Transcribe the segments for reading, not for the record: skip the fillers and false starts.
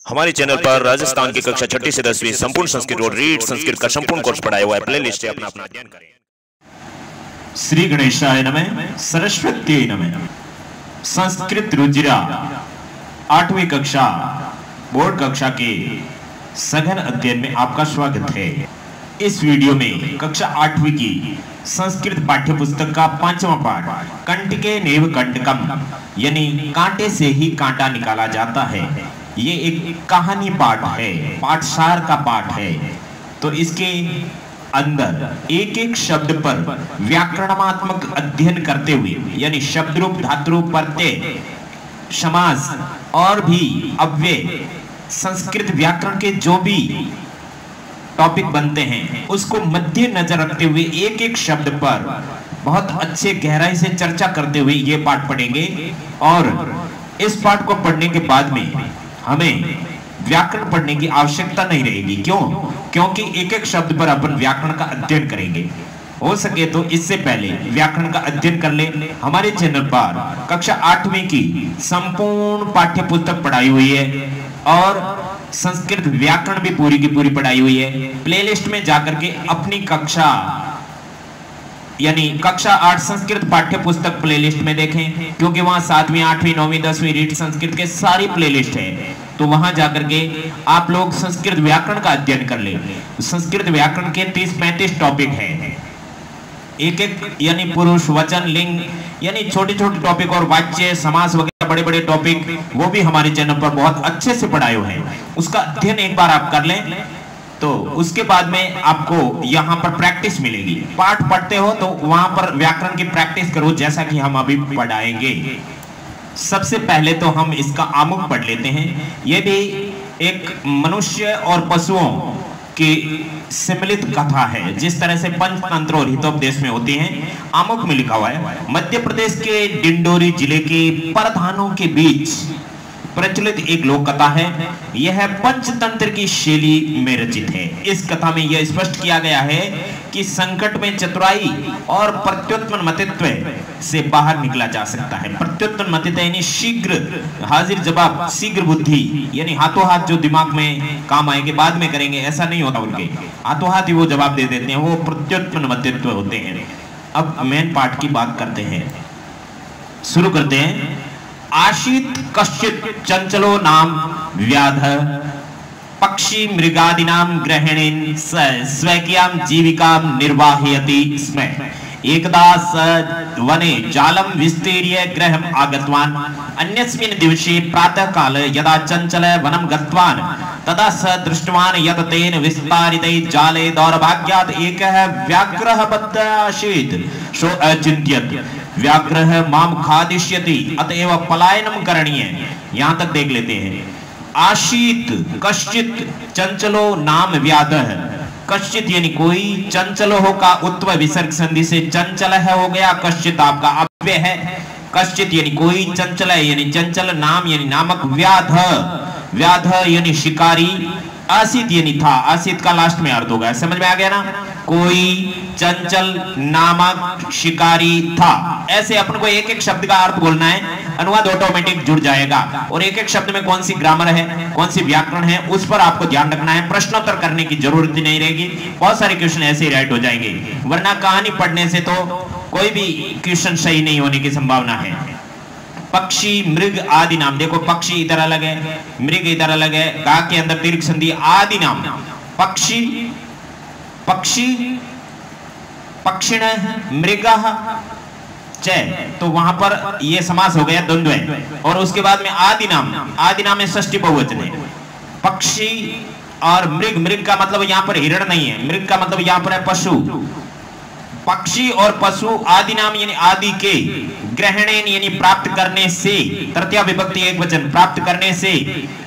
हमारे चैनल पर राजस्थान की कक्षा 6ठी से 10वीं संपूर्ण संस्कृत और रीड संस्कृत का संपूर्ण कोर्स पढ़ाया हुआ है। प्लेलिस्ट है, अपना अध्ययन करें। श्री गणेशाय नमः, सरस्वती नमः। संस्कृत रुजिरा 8वीं कक्षा बोर्ड कक्षा के सघन अध्ययन में आपका स्वागत है। इस वीडियो में कक्षा 8वीं की संस्कृत पाठ्य पुस्तक का 5वां पाठ कंटके नेव कंटकम यानी कांटे से ही कांटा निकाला जाता है। ये एक कहानी पाठ है, पाठसार का पाठ है। तो इसके अंदर एक एक शब्द पर व्याकरणात्मक अध्ययन करते हुए यानी शब्द रूप, धातु रूप, प्रत्यय, समास और भी अव्यय संस्कृत व्याकरण के जो भी टॉपिक बनते हैं उसको मध्य नजर रखते हुए एक एक शब्द पर बहुत अच्छे गहराई से चर्चा करते हुए ये पाठ पढ़ेंगे। और इस पाठ को पढ़ने के बाद में हमें व्याकरण पढ़ने की आवश्यकता नहीं रहेगी। क्यों? क्योंकि एक एक शब्द पर अपन व्याकरण का अध्ययन करेंगे। हो सके तो इससे पहले व्याकरण का अध्ययन कर ले। हमारे चैनल पर कक्षा 8वीं की संपूर्ण पाठ्य पुस्तक पढ़ाई हुई है और संस्कृत व्याकरण भी पूरी की पूरी पढ़ाई हुई है। प्लेलिस्ट में जाकर के अपनी कक्षा यानी कक्षा 8 संस्कृत पाठ्य पुस्तक प्लेलिस्ट में देखें, क्योंकि वहां 7वीं, 8वीं, 9वीं, 10वीं रीड संस्कृत के सारी प्लेलिस्ट है। तो वहां जाकर के आप लोग संस्कृत व्याकरण का अध्ययन कर ले। संस्कृत व्याकरण के 30-35 टॉपिक हैं, एक एक यानी पुरुष, वचन, लिंग यानी छोटे छोटे टॉपिक और वाच्य, समास वगैरह बड़े बड़े टॉपिक वो भी हमारे चैनल पर बहुत अच्छे से पढ़ाए हुए हैं। उसका अध्ययन एक बार आप कर लें तो उसके बाद में आपको यहाँ पर प्रैक्टिस मिलेगी। पाठ पढ़ते हो तो वहां पर व्याकरण की प्रैक्टिस करो, जैसा कि हम अभी पढ़ाएंगे। सबसे पहले तो हम इसका आमुख पढ़ लेते हैं। यह भी एक मनुष्य और पशुओं की सम्मिलित कथा है, जिस तरह से पंचतंत्र और हितोपदेश में होती हैं। आमुख में लिखा हुआ है, मध्य प्रदेश के डिंडोरी जिले के परधानों के बीच प्रचलित एक लोक कथा है। यह पंचतंत्र की शैली में रचित है। इस कथा में यह स्पष्ट किया गया है कि संकट में चतुराई और प्रत्युत्पन्नमतित्व से बाहर निकला जा सकता है। प्रत्युत्पन्नमतित्व यानी शीघ्र हाजिर जवाब, शीघ्र बुद्धि यानी हाथों हाथ जो दिमाग में काम आएंगे बाद में करेंगे, ऐसा नहीं होता। उनके हाथों हाथ ही वो जवाब दे देते हैं, वो प्रत्युत्पन्नमतित्व होते हैं। अब मेन पाठ की बात करते हैं, शुरू करते हैं। आशीत कश्चित चंचलो नाम व्याध पक्षी मृगादीनाम ग्रहणेन स्वकीयां जीविकां निर्वाहयति स्म। एकदा स वने जालं विस्तीर्य गृहम् आगतवान्। अन्यस्मिन् दिवसे प्रातः काले यदा चंचल वनं गतवान् तदा स दृष्टवान् यत् तेन विस्तारिते जाले दौर्भाग्यात् एकः व्याघ्रः बद्धः आसीत्। सो अचिन्त्यत् व्याघ्रः मां खादिष्यति, अतएव पलायनं करणीय। यहां तक देख लेते हैं। आशीत कश्चित चंचलो नाम व्याधः। कश्चित यानी कोई, चंचल हो का उत्व विसर्ग संधि से चंचल है हो गया। कश्चित आपका अव्यय है। कश्चित यानी कोई, चंचल है यानी चंचल, नाम यानी नामक, व्याध व्याध यानी शिकारी, आसित यानी था। आसित का लास्ट में अर्थ होगा, समझ में आ गया ना। कोई, चंचल, नामक, शिकारी, था। ऐसे अपन को एक एक शब्द का अर्थ बोलना है, अनुवाद ऑटोमेटिक जुड़ जाएगा। और एक एक शब्द में कौन सी ग्रामर है, कौन सी व्याकरण है, उस पर आपको ध्यान रखना है। प्रश्नोत्तर करने की जरूरत ही नहीं रहेगी, बहुत सारे क्वेश्चन ऐसे ही राइट हो जाएंगे। वरना कहानी पढ़ने से तो कोई भी क्वेश्चन सही नहीं होने की संभावना है। पक्षी, मृग आदि नाम, देखो पक्षी इधर अलग है, मृग इधर अलग है, गा के अंदर दीर्घ संधि, आदि नाम। पक्षी, पक्षी, पक्षिण, मृगः च, तो वहां पर ये समास हो गया द्वंद्व है। और उसके बाद में आदि नाम, आदि नाम में षष्ठी बहुवचन है। पक्षी और मृग, मृग का मतलब यहां पर हिरण नहीं है, मृग का मतलब यहां पर है पशु। पक्षी और पशु, आदि नाम यानी आदि के, ग्रहणेन यानी प्राप्त करने से, तृतीया विभक्ति एक वचन, प्राप्त करने से,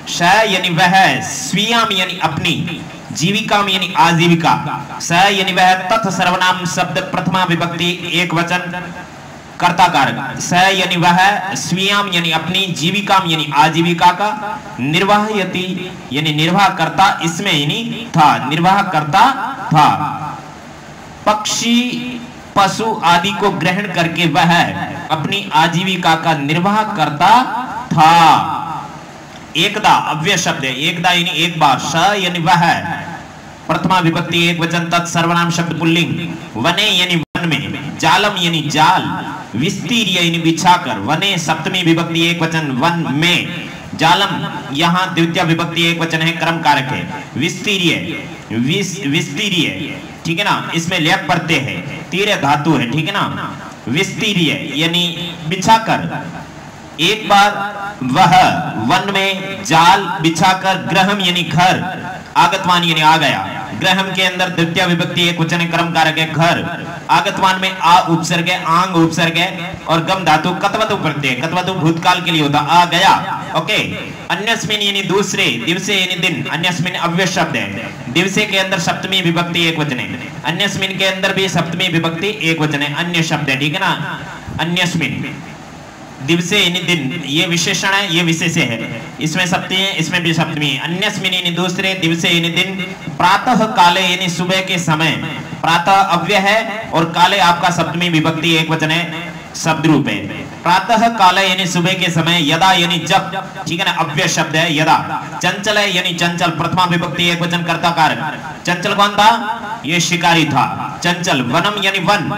स यानी वह, स्वीयाम यानी अपनी, जीविकाम यानी आजीविका, स यानी वह, तत् सर्वनाम शब्द प्रथमा विभक्ति एक वचन कर्ता कारक, स यानी वह, स्वीयाम यानी अपनी, जीविकाम यानी आजीविका का, निर्वाहयति यानी निर्वाह करता, इसमें यानी था, निर्वाह करता था। पक्षी, पशु आदि को ग्रहण करके वह अपनी आजीविका का निर्वाह करता था। एकदा अव्यय शब्द है, एकदा यानी एक बार, स यानी वह, प्रथमा विभक्ति एक वचन, तत् सर्वनाम शब्द पुल्लिंग, वने यानी वन में, जालम यानी जाल, विस्तीर्य यानी बिछाकर, वने सप्तमी विभक्ति एक वचन, वन में, जालम यहाँ द्वितीय विभक्ति एक वचन है, कर्म कारक है, विस्तीर्य विस्तीर्य, ठीक है ना, इसमें लेप पड़ते हैं, तीर्य धातु है, ठीक है ना, विस्तीर्य यानी बिछाकर, एक बार वह वन में, जाल बिछाकर, ग्रहम यानी घर, आगतवान यानी आ गया, ग्रहम के अंदर द्वितीय विभक्ति एक वचन कर्म कारक है, घर, आगतवान में आ उपसर्ग है, आंग उपसर्ग है, और गम धातु कत्वतु प्रत्यय, कत्वतु भूतकाल के लिए होता, आ गया, ओके। अन्यस्मिन यानी दूसरे, दिवसे यानी दिन, अन्यस्मिन अव्यय शब्द है, दिवसे के अंदर सप्तमी विभक्ति एक वचन है, अन्यस्मिन के अंदर भी सप्तमी विभक्ति एक वचन है, अन्य शब्द है, ठीक है ना, अन्यस्मिन, दिवसे यानी दिन, ये विशेषण है, ये विशेष्य है, इसमें सप्तमी है, इसमें भी सप्तमी है, अन्यस्मिन यानी दूसरे, दिवसे यानी दिन, प्रातः काले यानी सुबह के समय, प्रातः अव्यय है और काले आपका सप्तमी विभक्ति एक वचन है, शब्द रूप है, प्रातः काले यानी सुबह के समय, यदा यानी जब, ठीक है ना, अव्यय शब्द है यदा, चंचल है यानी चंचल, प्रथमा विभक्ति एक वचन कर्ता कारक, चंचल कौन था, ये शिकारी था, चंचल, वनम यानी वन,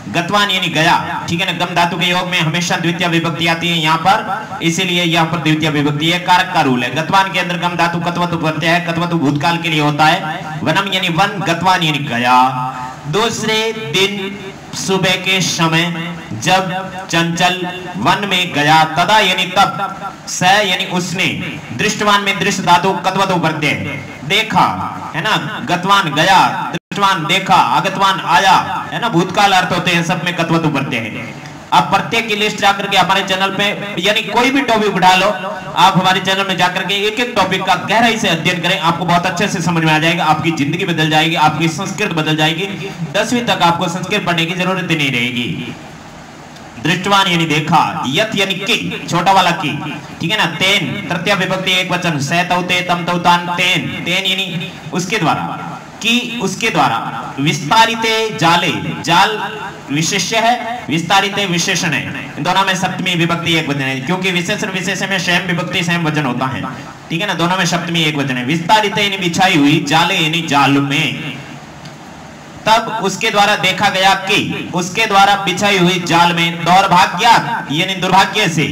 गतवान यानी गया, ठीक है ना, गम धातु के योग में हमेशा द्वितीय विभक्ति आती है यहाँ पर, इसीलिए यहाँ पर द्वितीय विभक्ति है, कारक का रूल है, गतवान के अंदर गम धातु कत्वतु प्रत्यय है, कत्वतु भूतकाल के लिए होता है, वनम यानी वन, गतवान यानी गया, दूसरे दिन सुबह के समय जब चंचल वन में गया, तदा यानी तब, स यानी उसने, दृष्टवान में दृष्ट धातु कत्वतु प्रत्यय, देखा है ना, गतवान गया, दृष्टवान देखा, आगतवान आया, है ना, भूतकाल अर्थ होते हैं, सब में कत्वतु प्रत्यय है। आप प्रत्येक की लिस्ट जाकर के हमारे चैनल पे, यानी कोई भी टॉपिक उठा लो, आप हमारे चैनल में जाकर के एक एक टॉपिक का गहराई से अध्ययन करें, आपको बहुत अच्छे से समझ में आ जाएगा, आपकी जिंदगी बदल जाएगी, आपकी संस्कृत बदल जाएगी, 10वीं तक आपको संस्कृत पढ़ने की जरूरत ही नहीं रहेगी। दृष्टवान यानी देखा, यत यानी की, छोटा वाला की, ठीक है ना, तेन तृतीय विभक्ति एक वचन, सैतौते तम तौतान, तेन, तेन यानी उसके द्वारा, की उसके द्वारा, विस्तारिते जाले, जाल विशेष्य है, विस्तारिते विशेषण है, दोनों में सप्तमी विभक्ति एक वचन है, क्योंकि विशेषण विशेषण में स्वयं विभक्ति स्वयं वचन होता है, ठीक है ना, दोनों में सप्तमी एक वचन है, विस्तारिते यानी बिछाई हुई, जाले यानी जाल में, तब उसके द्वारा देखा गया कि, उसके द्वारा बिछाई हुई जाल में, दौर्भाग्यात यानी दुर्भाग्य से,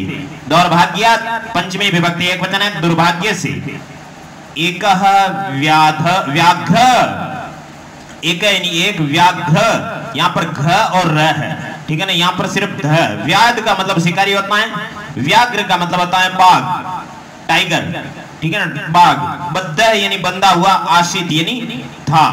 दौर्भाग्यात पंचमी विभक्ति एक वचन है, दुर्भाग्य से, एक व्याघ्र, एक यानी एक व्याघ्र, यहाँ पर घ और र है, ठीक है ना, यहाँ पर सिर्फ ध, व्याघ्र का मतलब शिकारी होता है, व्याघ्र का मतलब होता है बाघ, टाइगर, ठीक है ना, बाघ, बद्ध यानी बंधा हुआ, आशित यानी था,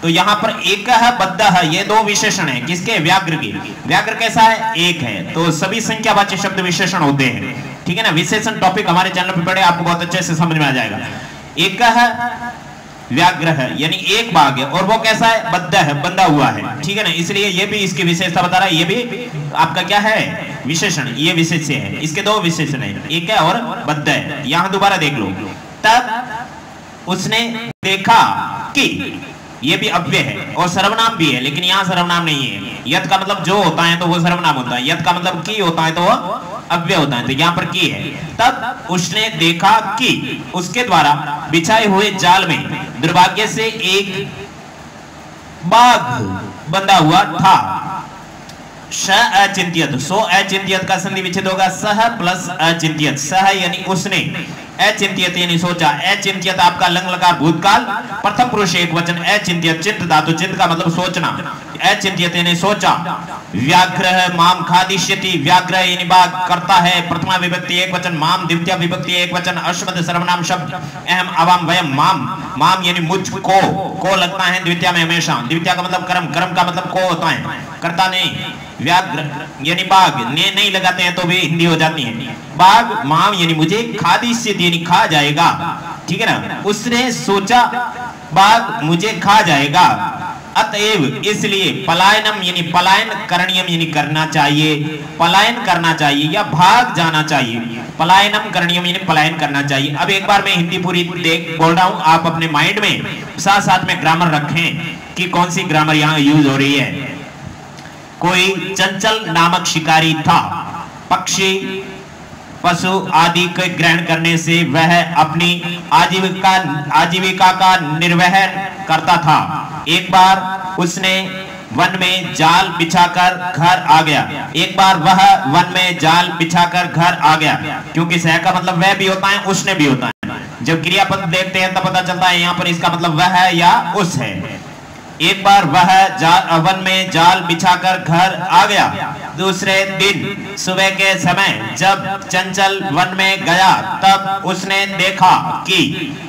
तो यहाँ पर एक है, बद्ध है, ये दो विशेषण है, किसके, व्याघ्र की, व्याघ्र कैसा है, एक है, तो सभी संख्यावाची शब्द विशेषण होते हैं, ठीक है ना, विशेषण टॉपिक हमारे चैनल पे पढ़े, आपको बहुत अच्छे से समझ में आ जाएगा। एक है व्याघ्र है यानी एक बाघ है, और वो कैसा है, बद्ध है, बंधा हुआ है, ठीक है ना, इसलिए ये भी इसकी विशेषता बता रहा है, ये भी आपका क्या है, विशेषण, ये विशेष्य है, इसके दो विशेषण है, एक है और बद्ध है। यहां दोबारा देख लो, तब उसने देखा कि, ये भी अव्यय है और सर्वनाम भी है, लेकिन यहाँ सर्वनाम नहीं है, यत का मतलब जो होता है तो वो सर्वनाम होता है, यत का मतलब की होता है तो वो अव्यय होता है, तो यहाँ पर की है, तब उसने देखा कि उसके द्वारा बिछाए हुए जाल में दुर्भाग्य से एक बाघ बंधा हुआ था, स अचिंत्यत, सो अचिंत्यत का संधि विच्छेद होगा, सह प्लस अचिंत्यत, सह यानी उसने, अचिंत्यत यानी सोचा, अचिंत्यत आपका लंग लकार भूतकाल, प्रथम पुरुष एक वचन, अचिंत्यत चित्त धातु, चित्त का मतलब सोचना, अचिंत्यत यानी सोचा, व्याघ्र माम खादिष्यति, व्याघ्र यानी बाघ करता है, प्रथमा विभक्ति एक वचन, माम द्वितीय विभक्ति एक वचन, अश्वद सर्वनाम शब्द, अहम अवाम वयम, माम, माम यानी मुझ को लगता है द्वितीय में हमेशा, द्वितीय का मतलब कर्म, कर्म का मतलब को होता है, करता नहीं, व्याघ्र यानी बाघ, ने नहीं लगाते हैं तो भी हिंदी हो जाती है, बाघ, माम यानी मुझे, खादिष्य यानी खा जाएगा, ठीक है ना, उसने सोचा बाघ मुझे खा जाएगा, अतएव इसलिए पलायनम यानी पलायन, करणीयम यानी करना चाहिए, पलायन करना चाहिए या भाग जाना चाहिए, पलायनम करणीयम यानी पलायन करना चाहिए। अब एक बार मैं हिंदी पूरी बोल रहा हूं, आप अपने माइंड में साथ साथ में ग्रामर रखें कि कौन सी ग्रामर यहाँ यूज हो रही है। कोई चंचल नामक शिकारी था, पक्षी पशु आदि को ग्रहण करने से वह अपनी आजीविका का निर्वहन करता था। एक बार उसने वन में जाल बिछाकर घर आ गया। एक बार वह वन में जाल बिछाकर घर आ गया, क्योंकि सह का मतलब वह भी होता है, उसने भी होता है। जब क्रियापद देखते हैं तब पता चलता है यहाँ पर इसका मतलब वह है या उस है। एक बार वह वन में जाल बिछाकर घर आ गया। दूसरे दिन सुबह के समय जब चंचल वन में गया तब उसने देखा कि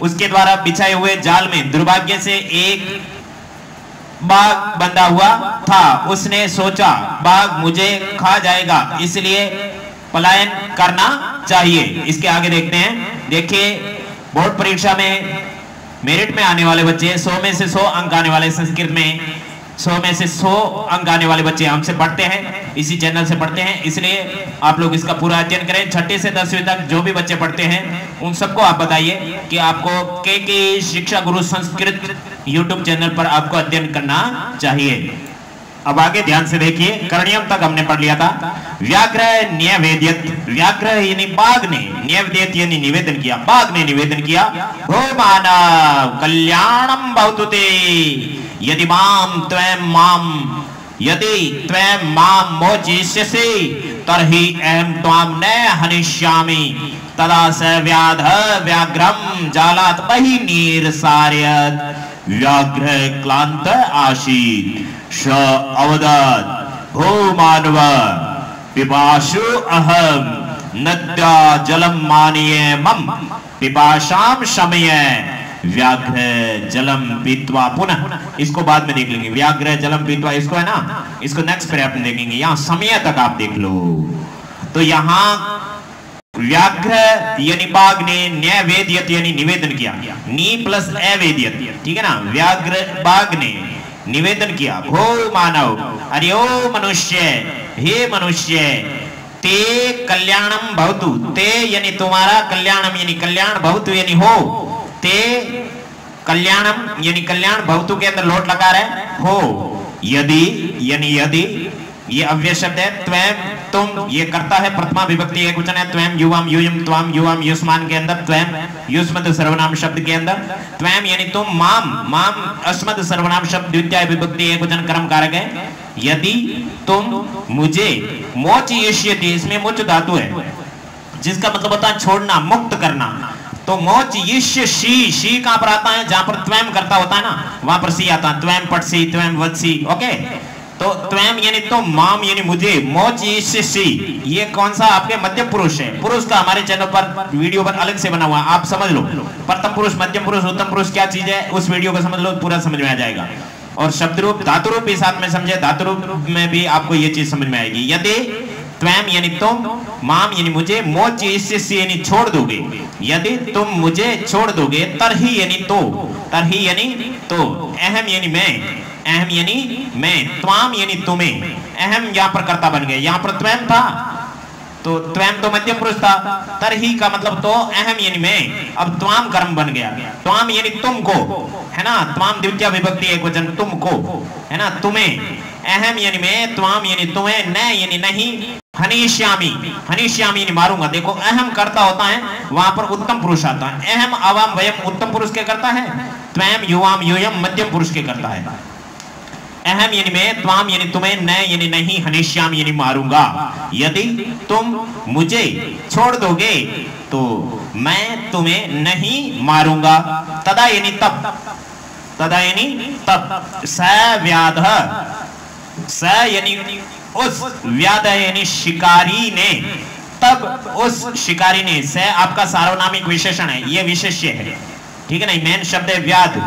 उसके द्वारा बिछाए हुए जाल में दुर्भाग्य से एक बाघ बंधा हुआ था। उसने सोचा बाघ मुझे खा जाएगा, इसलिए पलायन करना चाहिए। इसके आगे देखते हैं। देखिए, बोर्ड परीक्षा में मेरिट में आने वाले बच्चे 100 में से 100 अंक आने वाले, संस्कृत में 100 में से 100 अंक आने वाले बच्चे हमसे पढ़ते हैं, इसी चैनल से पढ़ते हैं। इसलिए आप लोग इसका पूरा अध्ययन करें। छठी से 10वीं तक जो भी बच्चे पढ़ते हैं उन सबको आप बताइए कि आपको के शिक्षा गुरु संस्कृत YouTube चैनल पर आपको अध्ययन करना चाहिए। अब आगे ध्यान से देखिए, करणीयम तक हमने पढ़ लिया था। व्याघ्र न्यायवेद्यत, व्याघ्र यानी बाघ ने, न्यायवेद्यत यानी निवेदन किया, बाघ ने निवेदन किया। भो मानव कल्याणम भवतु ते यदि माम त्वं माम यदि त्वं माम मोचिष्यसि तर्हि अहं त्वां न हनिष्यामि तदा स व्याध व्याघ्रम जालात् बहिर्निर्सारयत्। व्याघ्र क्लांत आसीत् स अवदत् भो मानव पिपासु अहम नद्या जलम मानये मम पिपासाम शमय। व्याघ्र जलम पीत्वा, पुनः इसको बाद में देख लेंगे। व्याघ्र जलम पीत्वा, इसको है ना, इसको नेक्स्ट पैराग्राफ में देखेंगे। यहाँ समय तक आप देख लो। तो यहाँ व्याघ्र यानी बाघ ने न्यायवेद्यत यानी निवेदन किया, नी प्लस अवेद्यत, ठीक है ना। व्याघ्र बाघ ने निवेदन किया, भो मानव, अरे ओ मनुष्य, हे मनुष्य, ते कल्याणम भवतु, ते यानी तुम्हारा, कल्याणम यानी कल्याण, भवतु यानी हो, ते कल्याणम यानी कल्याण, भवतु के अंदर लोट लगा रहे हो, यदि यानी यदि, ये अव्यय शब्द है। त्वं तुम, ये करता है, प्रथमा विभक्ति एक वचन है। त्वं युवाम यूयम त्वाम युवाम युष्मान के अंदर, त्वं युष्मद सर्वनाम शब्द के अंदर, त्वं यानी तुम, माम माम अस्मद सर्वनाम शब्द द्वितीय विभक्ति एक वचन कर्म कारक है। यदि तुम मुझे, मोचयिष्यति, इसमें मुच धातु है जिसका मतलब होता है छोड़ना, मुक्त करना। तो मोचयिष्य शी कहां पर आता है? जहां पर त्वं करता होता है ना, वहां पर सी आता है। त्वं पटसी, त्वं वत्सी, ओके। तो त्वं यानी तुम, माम यानी मुझे, मोचयिष्यसि ये कौन सा आपके मध्यम पुरुष है। पुरुष का हमारे चैनल पर वीडियो पर अलग से बना हुआ, आप समझ लो। प्रथम पुरुष, मध्यम पुरुष, उत्तम पुरुष क्या चीज है, उस वीडियो को समझ लो, पूरा समझ में आ जाएगा। और शब्द रूप, धातु रूप भी साथ में समझे, धातु रूप में भी आपको ये चीज समझ में आएगी। यदि त्वं यानी तुम, माम यानी मुझे, मोचयिष्यसि यानी छोड़ दोगे, यदि तुम मुझे छोड़ दोगे, तरही यानी तो, तरही यानी तो, अहम यानी मैं, अहम यानी मैं, त्वाम यानी तुम्हें, अहम यहाँ पर कर्ता बन गए। यहाँ पर त्वं था तो त्वं तो मध्यम पुरुष था, तरही का मतलब तो, अहम यानी मैं, अब त्वाम कर्म बन गया। त्वाम यानी तुमको, है ना, त्वाम द्वितीय विभक्ति एक वचन, तुमको, है ना, तुम्हें, अहम यानी मैं, त्वाम यानी तुम्हें, न यानी नहीं, हनिष्यामी, हनिष्यामी यानी मारूंगा। देखो अहम करता होता है, वहां पर उत्तम पुरुष आता है। अहम अवाम वयम उत्तम पुरुष के करता है, त्वं युवाम यूयम मध्यम पुरुष के करता है। अहम यानी मैं, त्वाम यानी तुम्हें, न यानी नहीं, हनिष्याम यानी मारूंगा। यदि तुम मुझे छोड़ दोगे तो मैं तुम्हें नहीं मारूंगा। तदा यानी तब, तदा यानी तब, स व्याध, स यानी उस, व्याध यानी शिकारी ने, तब उस शिकारी ने, स आपका सार्वनामिक विशेषण है, ये विशेष्य है, ठीक है ना। मेन शब्द है व्याध,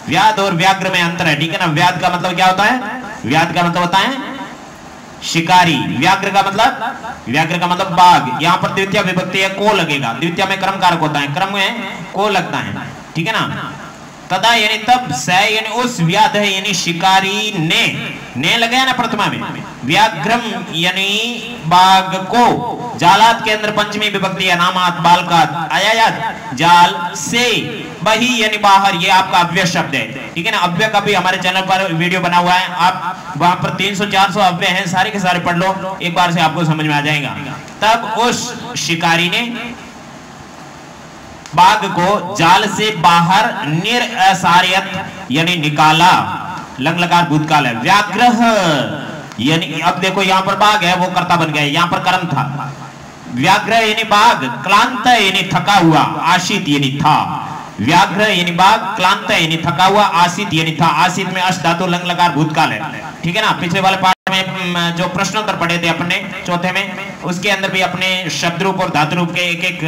व्याध और व्याघ्र में अंतर है, ठीक है ना। व्याध का मतलब क्या होता है? व्याध का मतलब होता है शिकारी, व्याघ्र का मतलब, व्याघ्र का मतलब बाघ। यहाँ पर द्वितीय विभक्ति है, को लगेगा, द्वितीय में क्रम कारक होता है, क्रम में को लगता है, ठीक है ना। तदा यानी तब, स यानी उस, व्याध है यानी शिकारी ने लगाया ना प्रथमा में, व्याघ्रम यानी बाघ को, जालात के अंदर पंचमी विभक्ति है, नामात बालकात, आयात, जाल से, बही यानी बाहर, ये आपका अव्यय शब्द है, ठीक है ना। अव्यय का भी हमारे चैनल पर वीडियो बना हुआ है, आप वहां पर 300-400 अव्यय हैं, सारे के सारे पढ़ लो, एक बार से आपको समझ में आ जाएगा। तब उस शिकारी ने बाघ को जाल से बाहर निरसारियत यानी निकाला। लंग लकार भूतकाल है। व्याग्रह यानी अब देखो यहां पर बाघ है, वो कर्ता बन गया, यहां पर कर्म था। व्याग्रह यानी बाघ, क्लांत यानी थका हुआ, आशित यानी था। व्याग्रह यानी बाघ, क्लांत यानी थका हुआ, आशित यानी था। आशित में अश धातु लंग लकार भूतकाल है, ठीक है ना। पिछले वाले पाठ में जो प्रश्नोत्तर पढ़े थे अपने चौथे में, उसके अंदर भी अपने शब्द रूप और धातु रूप के एक एक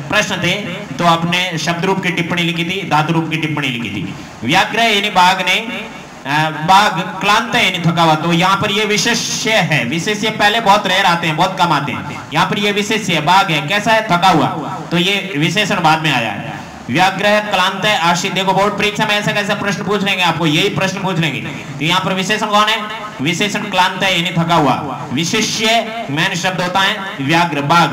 प्रश्न थे, तो अपने शब्द रूप की टिप्पणी लिखी थी, धातु रूप की टिप्पणी लिखी थी। व्याग्रह यानी बाघ ने, बाघ क्लांत यानी थका हुआ, तो यहाँ पर ये विशेष्य है। विशेष्य पहले बहुत रेयर आते हैं, बहुत कम आते हैं। यहाँ पर ये विशेष्य है, बाघ है, कैसा है, थका हुआ, तो ये विशेषण बाद में आया है। व्याग्रह क्लांत है, आशित। देखो बोर्ड परीक्षा में ऐसा कैसा प्रश्न पूछ लेंगे, आपको यही प्रश्न पूछ लेंगे। तो यहाँ पर विशेषण कौन है, विशेषण क्लांत है यानी थका हुआ। विशेष्य मैन शब्द होता है व्याग्र, बाघ,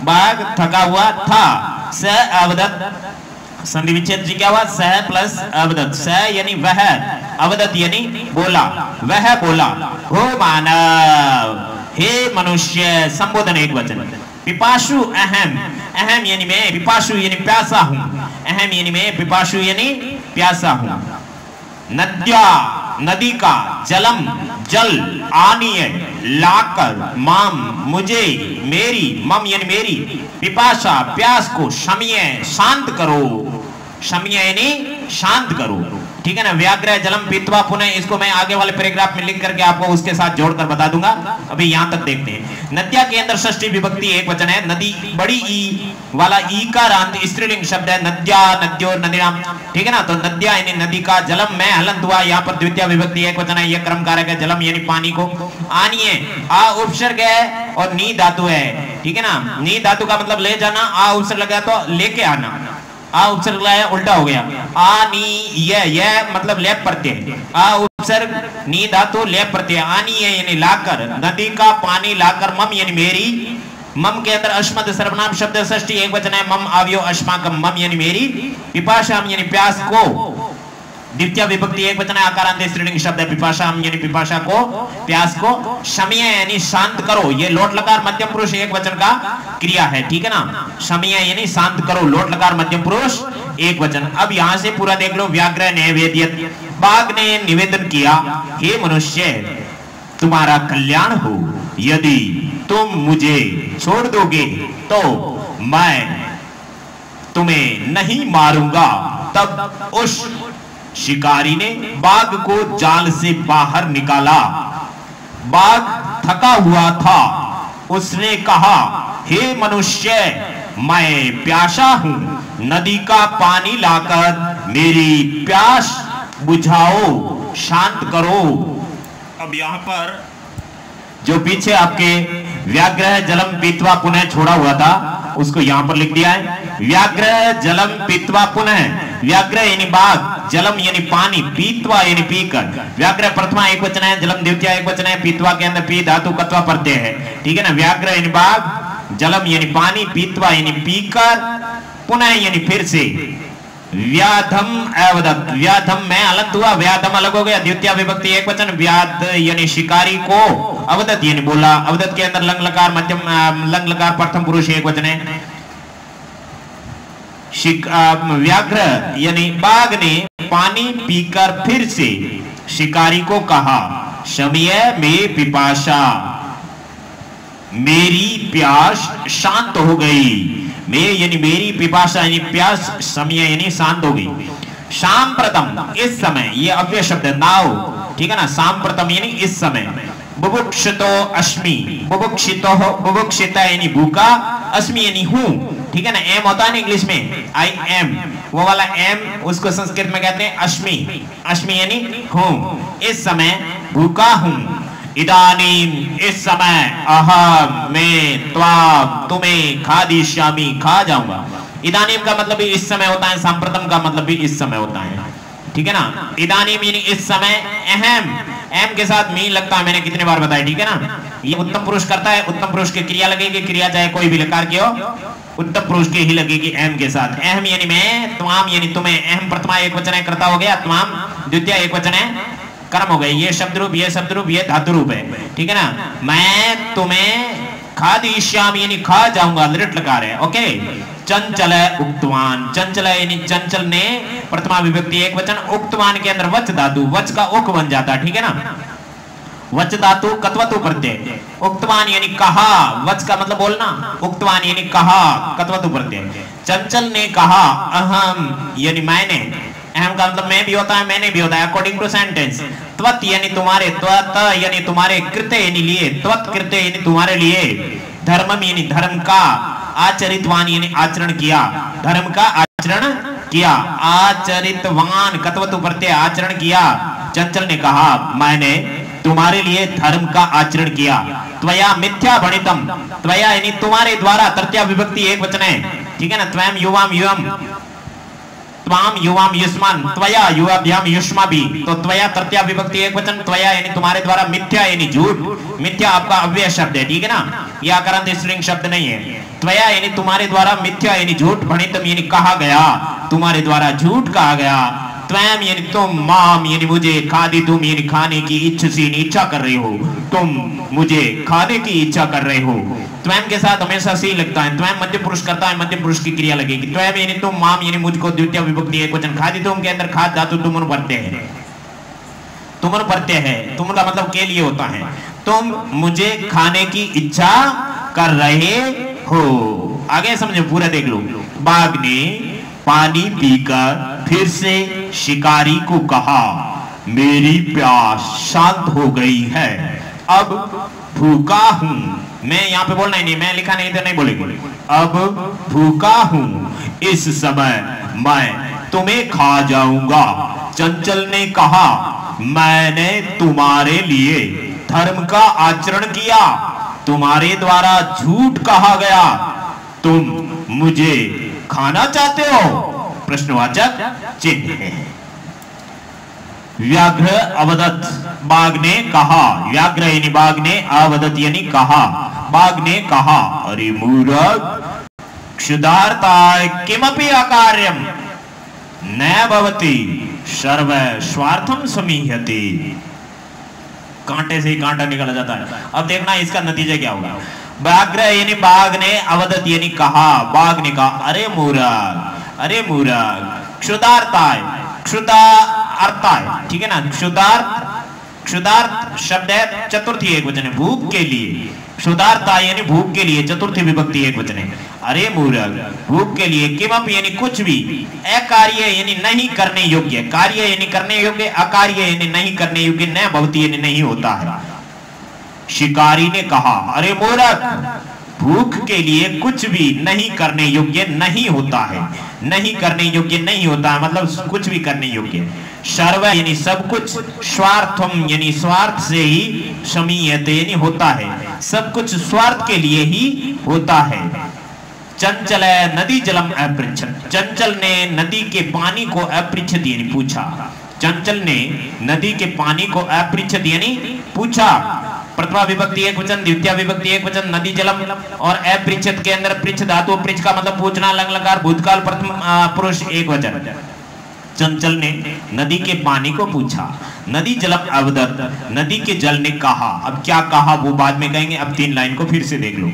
बाघ थका हुआ था। स अवदत्त, संधि विच्छेद जी क्या हुआ, सह प्लस अवदत्त। सह यानी वह, अवदत्त यानी बोला, वह बोला। हो मानव, हे मनुष्य, संबोधन एक वचन। पिपाशु अहम, अहम यानी मैं, पिपाशु यानी प्यासा हूं, अहम यानी मैं, पिपाशु यानी प्यासा हूं। नद्या नदी का, जलम जल, आनीय लाकर, माम मुझे, मेरी, मम यानी मेरी, पिपाशा प्यास को, शमीय शांत करो, शमीय यानी शांत करो, ठीक है ना। व्याग्रह जलम पीत्वा पुनः, इसको मैं आगे वाले पैराग्राफ में लिख करके आपको उसके साथ जोड़कर बता दूंगा। अभी यहां तक देखते हैं। नद्या के अंदर षष्ठी विभक्ति एक वचन है। नदी बड़ी ई वाला ई का अंत स्त्रीलिंग शब्द है। नद्या, नद्यो, नदीनाम, ठीक है ना। तो नद्या यानी नदी का, जलम में हलंत हुआ, यहाँ पर द्वितीय विभक्ति एक वचन है, यह क्रम कारक है। जलम यानी पानी को। आनिए, आ उपसर्ग है और नी धातु है, ठीक है ना। नी धातु का मतलब ले जाना, आ उपसर्ग लगा तो लेके आना, आ उपसर्ग लाया उल्टा हो गया। आ नी यह मतलब लेप प्रत्यय, आ उपसर्ग नी धातु लेप प्रत्यय। आनी यानी लाकर, नदी का पानी लाकर। मम यानी मेरी, मम के अंदर अश्मद सर्वनाम शब्द षष्ठी एक वचन है। मम आव्यो अस्माकम, मम यानी मेरी। पिपाशाम यानी प्यास को, द्वितीय विभक्ति एक वचन है, आकारांत स्त्रीलिंग शब्द है। पिपाशाम यानी पिपाशा को, प्यास को। शमीय यानी शांत करो, ये लोट लकार मध्यम पुरुष एक वचन का क्रिया है, ठीक है ना। शमीय यानी शांत करो, लोट लकार मध्यम पुरुष एक वचन। अब यहां से पूरा देख लो। व्याग्रह ने वेदियत, बाघ ने निवेदन किया, हे मनुष्य, तुम्हारा कल्याण हो, यदि तुम मुझे छोड़ दोगे तो मैं तुम्हें नहीं मारूंगा। तब उस शिकारी ने बाघ को जाल से बाहर निकाला। बाघ थका हुआ था, उसने कहा, हे मनुष्य, मैं प्यासा हूं, नदी का पानी लाकर मेरी प्यास बुझाओ, शांत करो। अब यहां पर जो पीछे आपके व्याग्रह जलम पीत्वा पुनः छोड़ा हुआ था, उसको यहां पर लिख दिया है। व्याग्रह जलम पीत्वा पुनः, व्याग्रह यानी बाघ, जलम यानी पानी, पीत्वा यानी पीकर। व्याग्रह प्रथमा एक वचन है, जलम द्वितीय एक वचन है। पीत्वा के अंदर पी धातु कत्वा प्रत्यय है, ठीक है ना। व्याग्रह यानी बाघ, जलम यानी पानी, पीत्वा यानी पीकर, पुनः यानी फिर से। व्याधम अवदत्त, व्याधम में अलग हुआ, व्याधम अलग हो गया, द्वितीय विभक्ति एक वचन। व्याध यानी शिकारी को, अवदत्त यानी बोला। अवदत्त के अंदर लंग लकार मध्यम, लंग लकार प्रथम पुरुष एक वचन है। व्याघ्र यानी बाघ ने पानी पीकर फिर से शिकारी को कहा, शमीय में पिपाशा, मेरी प्यास शांत हो गई। मैं यानी मेरी, पिपाशा यानी प्यास, शमीय यानी शांत हो गई। सांप्रतम इस समय, ये अव्यय शब्द है, नाव, ठीक है ना। सांप्रतम यानी इस समय। बुभुक्षितो अस्मि, बुभुक्षितो, बुभुक्षिता यानी भूखा, अस्मि यानी हूं, ठीक है ना। एम होता है ना इंग्लिश में, आई एम, वो वाला एम, उसको संस्कृत में कहते हैं अस्मि, अस्मि यानी हूं। इस समय भूखा हूं। इदानीम इस समय, अहम मैं, त्वाम तुम्हें, खादिष्यामि खा जाऊंगा। इदानीम का मतलब भी इस समय होता है, सांप्रतम का मतलब भी इस समय होता है, ठीक है ना। इदानीम यानी इस समय। अहम, एम के साथ मी लगता है, मैंने कितने बार बताया, ठीक है ना। ये उत्तम पुरुष करता है, उत्तम पुरुष की क्रिया लगेगी, क्रिया चाहे कोई भी लकार की हो, उत्तम पुरुष की ही लगेगी एम के साथ। अहम यानी मैं, त्वाम यानी तुम्हें। अहम प्रथमा एक वचन है, कर्ता हो गया। त्वाम द्वितीय एक वचन है, कर्म हो गए। ये शब्द रूप, ये शब्द रूप, ये धातु रूप है, ठीक है ना। मैं तुम्हें खादिष्यामि यानी खा जाऊंगा, लिट लगा रहे हैं। ओके, चंचल उक्तवान, चंचल यानी चंचल ने प्रथमा विभक्ति एक वचन, उक्तवान के अंदर वच धातु, वच का उक बन जाता है, ठीक है ना, वच धातु कत्वतु प्रत्यय, उक्तवान यानी कहा, वच का मतलब बोलना, उक्तवान यानी कहा, कत्वतु प्रत्यय। चंचल ने कहा अहम यानी मैंने, अहम का मतलब मैं भी होता है, मैंने भी होता है, अकॉर्डिंग टू सेंटेंस। त्वत यानी तुम्हारे, त्वत यानी तुम्हारे, कृत्य यानी लिए, त्वत कृत्य यानी तुम्हारे लिए, धर्मम यानी धर्म का, आचरितवान यानी आचरण किया, धर्म का आचरण किया, आचरितवान कत्वतु प्रत्यय आचरण किया। चंचल ने कहा मैंने तुम्हारे लिए धर्म का आचरण किया। त्वया मिथ्या भणितम, त्वया यानी तुम्हारे द्वारा, तृतीया विभक्ति एक वचन है, ठीक है ना, त्वयं युवाम युवम, त्वाम युवाम युष्मान, त्वया युवाभ्याम युष्माभि, तो त्वया तृतीया विभक्ति एक वचन, त्वया यानी तुम्हारे द्वारा, मिथ्या यानी झूठ, मिथ्या आपका अव्यय शब्द है, ठीक है ना, ये आकारांत स्त्रीलिंग शब्द नहीं है। त्वया यानी तुम्हारे द्वारा, मिथ्या यानी झूठ, भणितम यानी कहा गया, तुम्हारे द्वारा झूठ कहा गया, त्वयं यानी तुम, माम यानी मुझे, खादितुम यानी खाने की, इच्छसी इच्छा कर रहे हो, तुम मुझे खाने की इच्छा कर रहे हो। त्वयं के साथ हमेशा सी लगता है, त्वयं मध्य पुरुष करता है, मध्य पुरुष की क्रिया लगेगी। त्वयं यानी तुम, माम यानी मुझको, द्वितीय विभक्ति एक वचन, खादितुम के अंदर खाद धातु तुमन प्रत्यय है, तुमन प्रत्यय है, तुम का मतलब के लिए होता है, तुम मुझे खाने की इच्छा कर रहे हो। आगे समझो, पूरा देख लो। बाघ ने पानी पीकर फिर से शिकारी को कहा मेरी प्यास शांत हो गई है, अब भूखा हूं। मैं यहाँ पे बोलना ही नहीं, मैं लिखा नहीं तो नहीं बोलेंगे। अब भूखा हूं, इस समय मैं तुम्हें खा जाऊंगा। चंचल ने कहा मैंने तुम्हारे लिए धर्म का आचरण किया, तुम्हारे द्वारा झूठ कहा गया, तुम मुझे खाना चाहते हो? प्रश्नवाचक चिन्ह है। व्याघ्र अवदत, बाघ ने कहा, व्याघ्र यानी बाघ ने, अवदत यानी कहा, बाघ ने कहा अरे मूर्ख, क्षुधार्ताय किमपि अकार्यम न भवति सर्व स्वार्थम समीहते। कांटे से ही कांटा निकल जाता है। अब देखना इसका नतीजा क्या होगा। व्याघ्र यानी बाघ ने, अवदत यानी कहा, बाघ ने कहा अरे मूर्ख, अरे मूर्ख, क्षुधार्ताय, क्षुधार्ताय, ठीक है ना, क्षुधार्त शब्द है, चतुर्थी एक वचन है, भूख के लिए, क्षुधार्ताय यानी भूख के लिए, चतुर्थी विभक्ति एक वचन है। अरे मूर्ख, भूख के लिए, किमप यानी कुछ भी, अकार्य यानी नहीं करने योग्य, कार्य यानी करने योग्य, अकार्य यानी नहीं करने योग्य, न भवति यानी नहीं होता है। शिकारी ने कहा अरे मूर्ख, भूख के लिए कुछ भी नहीं करने योग्य नहीं होता है, नहीं करने योग्य नहीं होता है मतलब कुछ भी करने योग्य। सर्व यानी सब कुछ, स्वार्थम यानी स्वार्थ से ही, समीयते यानी होता है, सब कुछ स्वार्थ के लिए ही होता है। चंचल नदी जलम अपृच्छत, चंचल ने नदी के पानी को अपृच्छत यानी पूछा, चंचल ने नदी के पानी को अपृच्छत यानी पूछा। प्रथमा विभक्ति एक वचन, द्वितीय विभक्ति एक वचन, नदी जलम, और अपृच्छत के अंदर पृच्छ धातु, पृच्छ का मतलब पूछना, लंग लकार, भूतकाल प्रथम पुरुष एक वचन। चंचल ने नदी के पानी को पूछा, नदी जलम अवदत, नदी के जल ने कहा। अब क्या कहा वो बाद में कहेंगे, अब 3 लाइन को फिर से देख लो।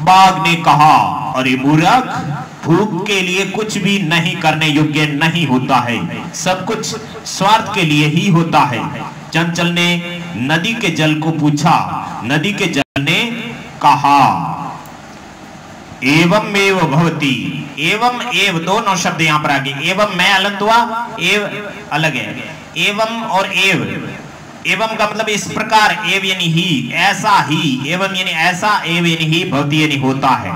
बाघ ने कहा अरे मूर्ख, भूख के लिए कुछ भी नहीं करने योग्य नहीं होता है, सब कुछ स्वार्थ के लिए ही होता है। चंचल ने नदी के जल को पूछा, नदी के जल ने कहा एवं एव भवति, एवं एव दोनों शब्द यहां पर आ गए, एवं मैं अलग हुआ, एव अलग है, एवं और एव, एवं का मतलब इस प्रकार, एव यानी ही, ऐसा ही, एवं यानी ऐसा, एव यानी ही, भवति यानी होता है,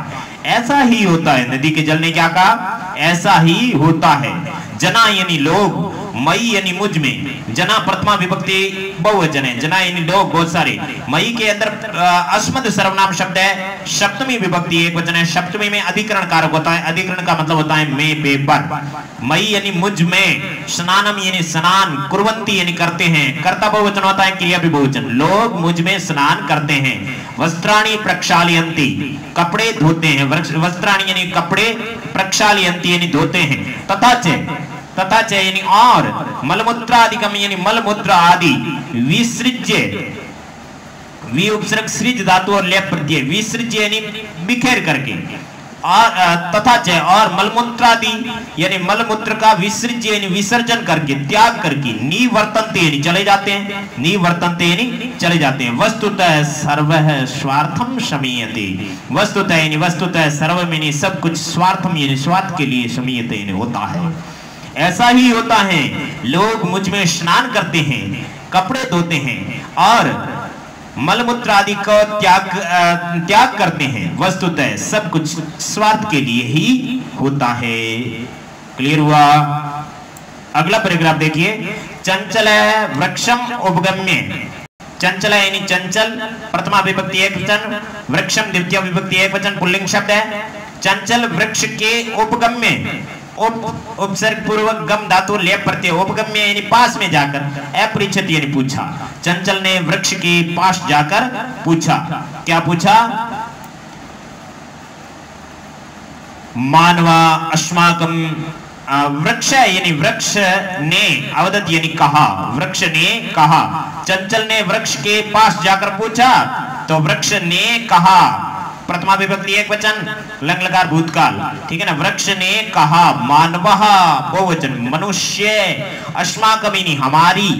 ऐसा ही होता है। नदी के जल ने क्या कहा, ऐसा ही होता है। जना यानी लोग, मई यानी मुझ में, जना प्रथमा विभक्ति बहुवचन है, जना यानी लोग बहुत सारे, मई के अंदर अस्मद सर्वनाम शब्द है, सप्तमी विभक्ति एक वचन है, सप्तमी में अधिकरण कारक होता है, अधिकरण का मतलब होता है में, पे, पर। मई यानी मुझ में, स्नानम यानी स्नान, कुर्वंती यानी करते हैं, कर्ता बहुवचन होता है, क्रिया भी बहुवचन, लोग मुझ में स्नान करते हैं। वस्त्राणि प्रक्षालयन्ति, कपड़े धोते हैं, वस्त्राणि यानी कपड़े, प्रक्षालयन्ति यानी धोते हैं। तथा च यानी और, मलमूत्रादिकम यानी मलमूत्र आदि, विसृज्य वी उपसर्ग सृज धातु और लेप प्रत्यय, विसृज यानी बिखेर करके, और तथा च और मलमूत्रादि यानी मलमूत्र का विसर्ज यानी विसर्जन करके, त्याग करके, निवर्तन्ते यानी चले जाते हैं, निवर्तन्ते यानी चले जाते हैं। वस्तुतः सर्वः स्वार्थम शमीयते, वस्तुतः यानी वस्तुतः सर्वम यानी सब कुछ, स्वार्थम यानी स्वार्थ के लिए, शमीयते यानी होता है। ऐसा ही होता है, लोग मुझ में स्नान करते हैं, कपड़े धोते हैं और मलमूत्र आदि को त्याग करते हैं, वस्तुतः सब कुछ स्वार्थ के लिए ही होता है। क्लियर हुआ? अगला पैराग्राफ देखिए, चंचल वृक्षम उपगम्य, चंचल यानी चंचल, प्रथमा विभक्ति एकवचन, वृक्षम द्वितीय विभक्ति एकवचन, पुल्लिंग शब्द है। चंचल वृक्ष के उपगम्य, उपसर्ग पूर्वक गम धातु लेप प्रत्यय, उपगम्य यानी पास में जाकर, अपरिचित यानी पूछा। चंचल ने वृक्ष के पास जाकर पूछा, क्या पूछा? मानवा अस्माकम, वृक्ष यानी वृक्ष ने, अवदत यानी कहा, वृक्ष ने कहा। चंचल ने वृक्ष के पास जाकर पूछा, तो वृक्ष ने कहा, प्रथमा विभक्ति एकवचन, लंग लकार भूतकाल, ठीक है ना। वृक्ष ने कहा, मानवः बहुवचन, मनुष्य, अस्माकम यानी हमारी,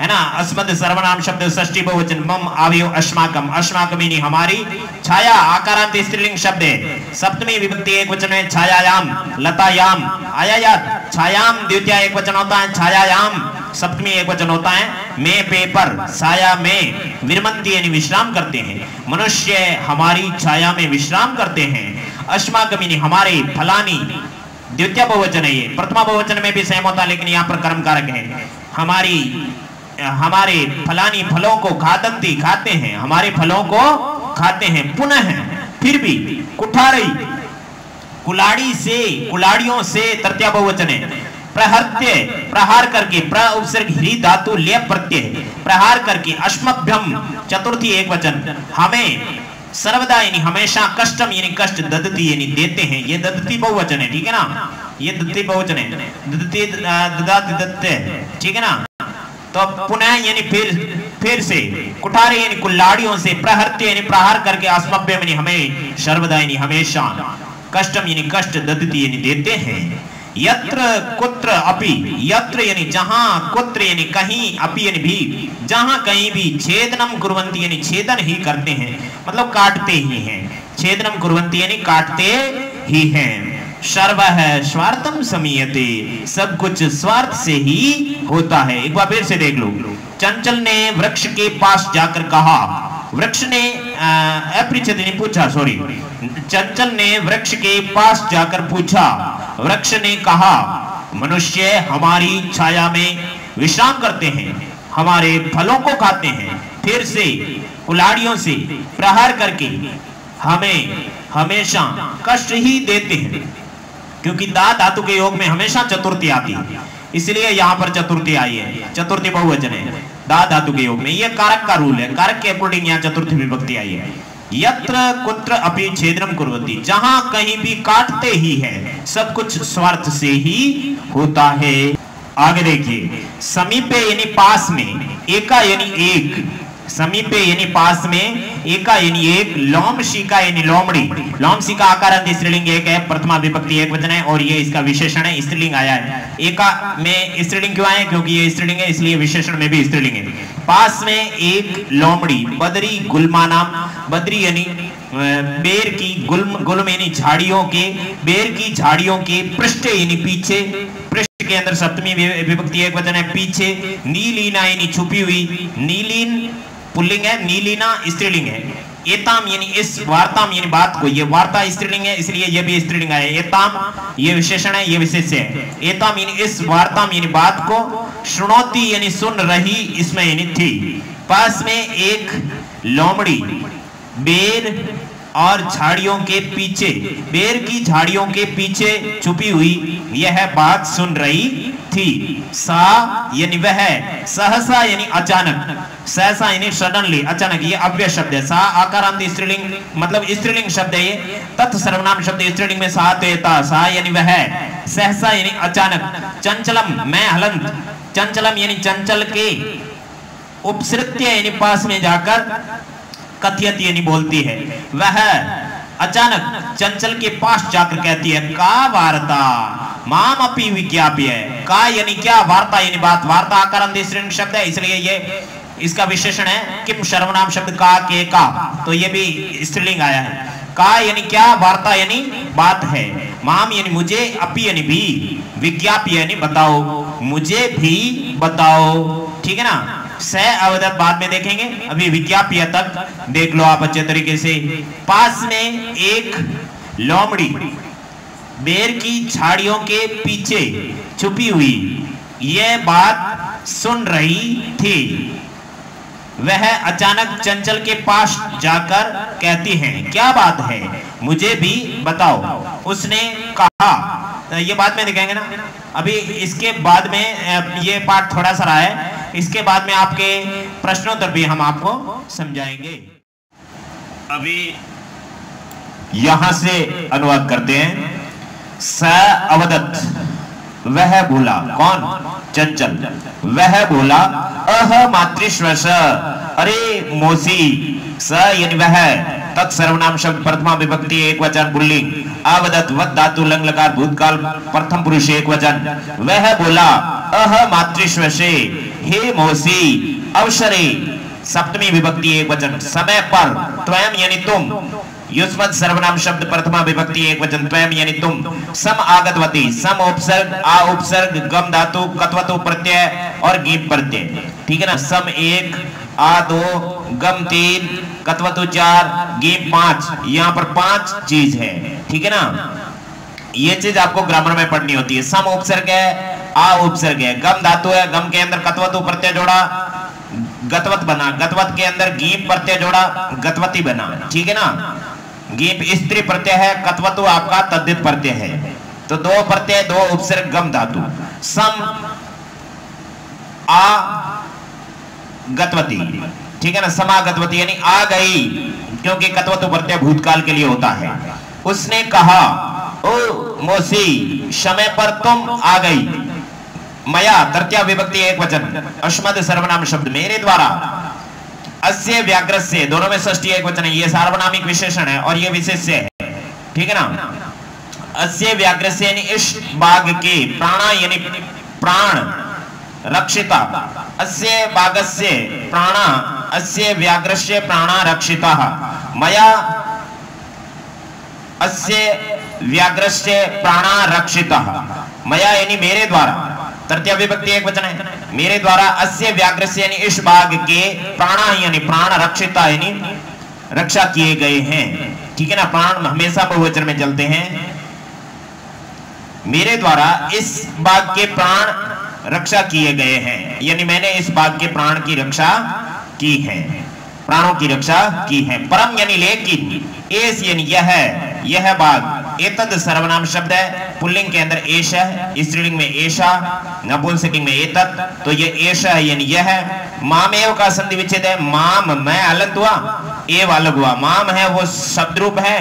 है ना। अस्मद सर्वनाम शब्द षष्ठी बहुवचन, मम आवेयो अस्माकम, अस्माकम यानी हमारी। छाया आकारांत स्त्रीलिंग शब्द है, सप्तमी विभक्ति एकवचन है, छायायाम, लतायाम, आयायात, छायाम द्वितीय एकवचन होता है, छायायाम सप्तमी एकवचन होता है। में पेपर, छाया में, विरमंती यानी विश्राम करते हैं, मनुष्य हमारी छाया में विश्राम करते हैं। अस्माकम यानी हमारे, फलानी द्वितीय बहुवचन है, ये प्रथमा बहुवचन में भी सेम होता है, लेकिन यहाँ पर कर्म कारक है। हमारी, हमारे फलानी फलों को खादंती, खाते हैं, हमारे फलों को खाते हैं। पुनः फिर भी, कुठारी कुलाड़ी से, कुलाड़ियों से तृतीय बहुवचन है। प्रहर्त्य प्रहार करके, प्र उपसर्ग ह्री धातु लेप प्रत्यय, प्रहार करके। अस्मभ्यम चतुर्थी एकवचन, हमें सर्वदा यानी हमेशा, कष्टम यानी कष्ट, ददती यानी देते हैं, ये ददती बहुवचन है, ठीक है ना, ये ददती बहुवचन है, ददती ददाति दत्ते, ठीक है ना। तो पुनः यानी फिर से, कुठारे यानी कुल्हाड़ियों से, प्रहर्त्य यानी प्रहार करके, अस्मभ्यम यानी हमें, सर्वदा यानी हमेशा, कष्टम यानी कष्ट, ददती यानी देते हैं। यत्र कुत्र अपि, यत्र यानी जहां, कुत्र यानी कहीं, अपि यानी भी, जहां कहीं भी, छेदनम कुर्वन्ति यानी छेदन ही करते हैं, मतलब काटते ही हैं, छेदनम कुर्वन्ति यानी काटते ही हैं। सर्वः स्वार्थम शमीयते, सब कुछ स्वार्थ से ही होता है। एक बार फिर से देख लो, चंचल ने वृक्ष के पास जाकर कहा, वृक्ष ने अपरिचित ने पूछा, सॉरी, चंचल ने वृक्ष के पास जाकर पूछा, वृक्ष ने कहा, मनुष्य हमारी छाया में विश्राम करते हैं, हमारे फलों को खाते हैं। फिर से, कुल्हाड़ियों से प्रहार करके हमें हमेशा कष्ट ही देते हैं, क्योंकि दा धातु के योग में हमेशा चतुर्थी आती है, इसलिए यहाँ पर चतुर्थी आई है, चतुर्थी बहुवचन है दा धातु के योग में। ये कारक का रूल है, कारक के अकॉर्डिंग यहाँ चतुर्थी विभक्ति आई है। यत्र कुत्र अपि छेदनम कुर्वन्ति, जहां कहीं भी काटते ही है, सब कुछ स्वार्थ से ही होता है। आगे देखिए, समीपे यानी पास में, एका यानी एक, समीपे यानी पास में, एका यानी एक, लोमशिका यानी लोमड़ी, लोमशिका आकारांत स्त्रीलिंग एक है, प्रथमा विभक्ति एकवचन है, और ये इसका विशेषण है, स्त्रीलिंग आया है। एका में स्त्रीलिंग क्यों आया? क्योंकि ये स्त्रीलिंग है, इसलिए विशेषण में भी स्त्रीलिंग है। पास में एक लोमड़ी, बदरी गुल्मानाम, बदरी यानी बेर की, गुल्म यानी झाड़ियों के, बेर की झाड़ियों के, पृष्ठ यानी पीछे, पृष्ठ के अंदर सप्तमी विभक्ति एकवचन है, पीछे। नीलीना यानी छुपी हुई, नीलीन पुल्लिंग है, नीलीना स्त्रीलिंग है। एताम यानी इस, वार्ताम यानी बात को, ये वार्ता स्त्रीलिंग है, इसलिए ये भी स्त्रीलिंग है। एताम ये विशेषण है, ये विशेष्य है। एताम यानी इस, वार्ताम यानी बात को, शुणोती यानी सुन रही, इसमें यानी थी। पास में एक लोमड़ी बेर और झाड़ियों के पीछे, बेर की झाड़ियों के पीछे छुपी हुई यह बात सुन रही थी। सा यानी वह, सहसा यानी अचानक, सहसा यानी सडनली, अचानक, ये अव्यय शब्द है। सा आकारांत स्त्रीलिंग, मतलब स्त्रीलिंग शब्द है ये, तत् सर्वनाम शब्द स्त्रीलिंग में सातेता, सा यानी वह, सहसा यानी अचानक। चंचलम मैं हलंत, चंचलम यानी चंचल के, उपसृत्य यानी पास में जाकर, कथयति यानी बोलती है, वह अचानक चंचल के पास जाकर कहती है, का वार्ता माम अपि विज्ञाप्य। का यानी क्या, वार्ता यानी बात, वार्ता आकार स्त्रीलिंग शब्द है, इसलिए ये इसका विशेषण है किम सर्वनाम शब्द का के का, तो ये भी स्त्रीलिंग आया है। का यानी क्या, वार्ता यानी बात है, माम यानी मुझे, अपि यानी भी, विज्ञाप्य यानी बताओ, मुझे भी बताओ, ठीक है ना। स अवदत बाद में देखेंगे, अभी विज्ञाप्य तक देख लो आप अच्छे तरीके से। पास में एक लोमड़ी बेर की झाड़ियों के पीछे छुपी हुई यह बात सुन रही थी। वह अचानक चंचल के पास जाकर कहती है, क्या बात है, मुझे भी बताओ। उसने कहा, ये बाद में दिखाएंगे ना, अभी इसके बाद में ये पार्ट थोड़ा सा रहा है, इसके बाद में आपके प्रश्नोत्तर भी हम आपको समझाएंगे। अभी यहां से अनुवाद करते हैं। स अवदत, वह बोला, कौन, चंचल, वह बोला, अह मातृश्वश, अरे मौसी, स यानी वह, तत् सर्वनाम शब्द प्रथमा विभक्ति एक वचन पुल्लिंग, अवदत वद धातु लंग लकार भूतकाल प्रथम पुरुष एक वचन, वह बोला, अह मातृश्वशे, हे मौसी, अवसरे सप्तमी विभक्ति एक वचन, समय पर, त्वयं यानी तुम, युष्मत् सर्वनाम शब्द प्रथमा विभक्ति एक वचन, त्वयं यानी तुम, सम आगतवती, सम उपसर्ग, आ उपसर्ग, गम धातु, कत्वतु प्रत्यय और गीप प्रत्यय, ठीक है ना। सम एक, आ दो, गम तीन, कत्वतु चार, गीप पांच, यहाँ पर पांच चीज है, ठीक है ना। ये चीज आपको ग्रामर में पढ़नी होती है। सम उपसर्ग है, आ उपसर्ग है, गम धातु है, गम के अंदर कत्वतु प्रत्यय जोड़ा, गतवत बना, गतवत के अंदर गीप प्रत्यय जोड़ा, गतवती बना, ठीक है ना। गीप स्त्री प्रत्यय है, कत्वतु आपका तद्धित प्रत्यय है, तो दो प्रत्यय, दो उपसर्ग, गम धातु। सम आ गतवती, ठीक है ना, समागतवती यानी आ गई, क्योंकि कत्वतु प्रत्यय भूतकाल के लिए होता है। उसने कहा, ओ मौसी, समय पर तुम आ गई, मया तृतीया विभक्ति एक वचन, अश्मद सर्वनाम शब्द, मेरे द्वारा, अस्य व्याघ्रस्य, दोनों में षष्ठी एक वचन है, ये सार्वनामिक विशेषण है और ये विशेष्य है, ठीक है ना। अस्य व्याघ्रस्य यानी इस बाघ के, प्राणा यानी प्राण, रक्षिता, अस्य बाघस्य प्राणा, अस्य व्याघ्रस्य प्राणा रक्षिता, मया अस्य व्याघ्रस्य प्राणा रक्षिता, मया यानी मेरे द्वारा, तृतीय विभक्ति एक वचन है, मेरे द्वारा, अस्य व्याघ्रस्य यानी इस बाघ के, प्राणा यानी प्राण, रक्षिता यानी रक्षा किए गए हैं, ठीक है ना। प्राण हमेशा बहुवचन में चलते हैं। मेरे द्वारा इस बाघ के प्राण रक्षा किए गए हैं, यानी मैंने इस बाघ के प्राण की रक्षा की है, प्राणों की रक्षा की है। परम यानी लेकिन, एस यानी यह बाघ, एतद सर्वनाम शब्द है, पुल्लिंग के अंदर एश है, स्त्रीलिंग में एशा, नपुंसकलिंग में एतत्, तो ये एशा है यानी यह है। माम एव का संधि विच्छेद है, माम मैं अलग हुआ, एव अलग हुआ, माम है वो शब्द रूप है,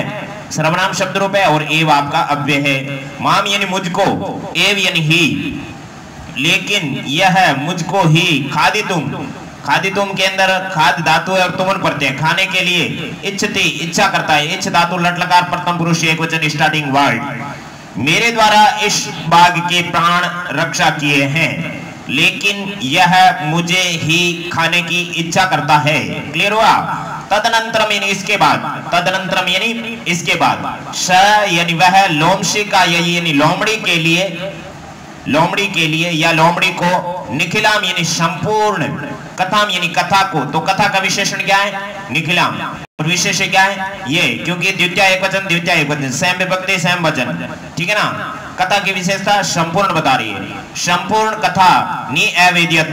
सर्वनाम शब्द रूप है, और एव आपका अव्यय है। माम यानी मुझको, एव यानी ही, लेकिन यह मुझको ही, खादितुम, खादितुम के अंदर खाद धातु है और तुमन प्रत्यय, खाने के लिए, इच्छति इच्छा करता है, इच्छ धातु लट लकार प्रथम पुरुष एक वचन स्टार्टिंग वर्ड। मेरे द्वारा इस बाघ के प्राण रक्षा किए हैं, लेकिन यह मुझे ही खाने की इच्छा करता है। क्लियर हुआ। तदनंतरम यानी इसके बाद, तदनंतरम यानी इसके बाद, स यानी वह, लोमशिका यानी लोमड़ी के लिए, लोमड़ी के लिए या लोमड़ी को, निखिलाम यानी संपूर्ण, कथाम यानी कथा को, तो कथा का विशेषण क्या है, निखिलाम, और विशेष क्या है ये, क्योंकि द्वितीय एक वचन, द्वितीय एक वचन, सैम विभक्ति सैम वचन, ठीक है ना। कथा की विशेषता संपूर्ण बता रही है, संपूर्ण कथा निवेदित,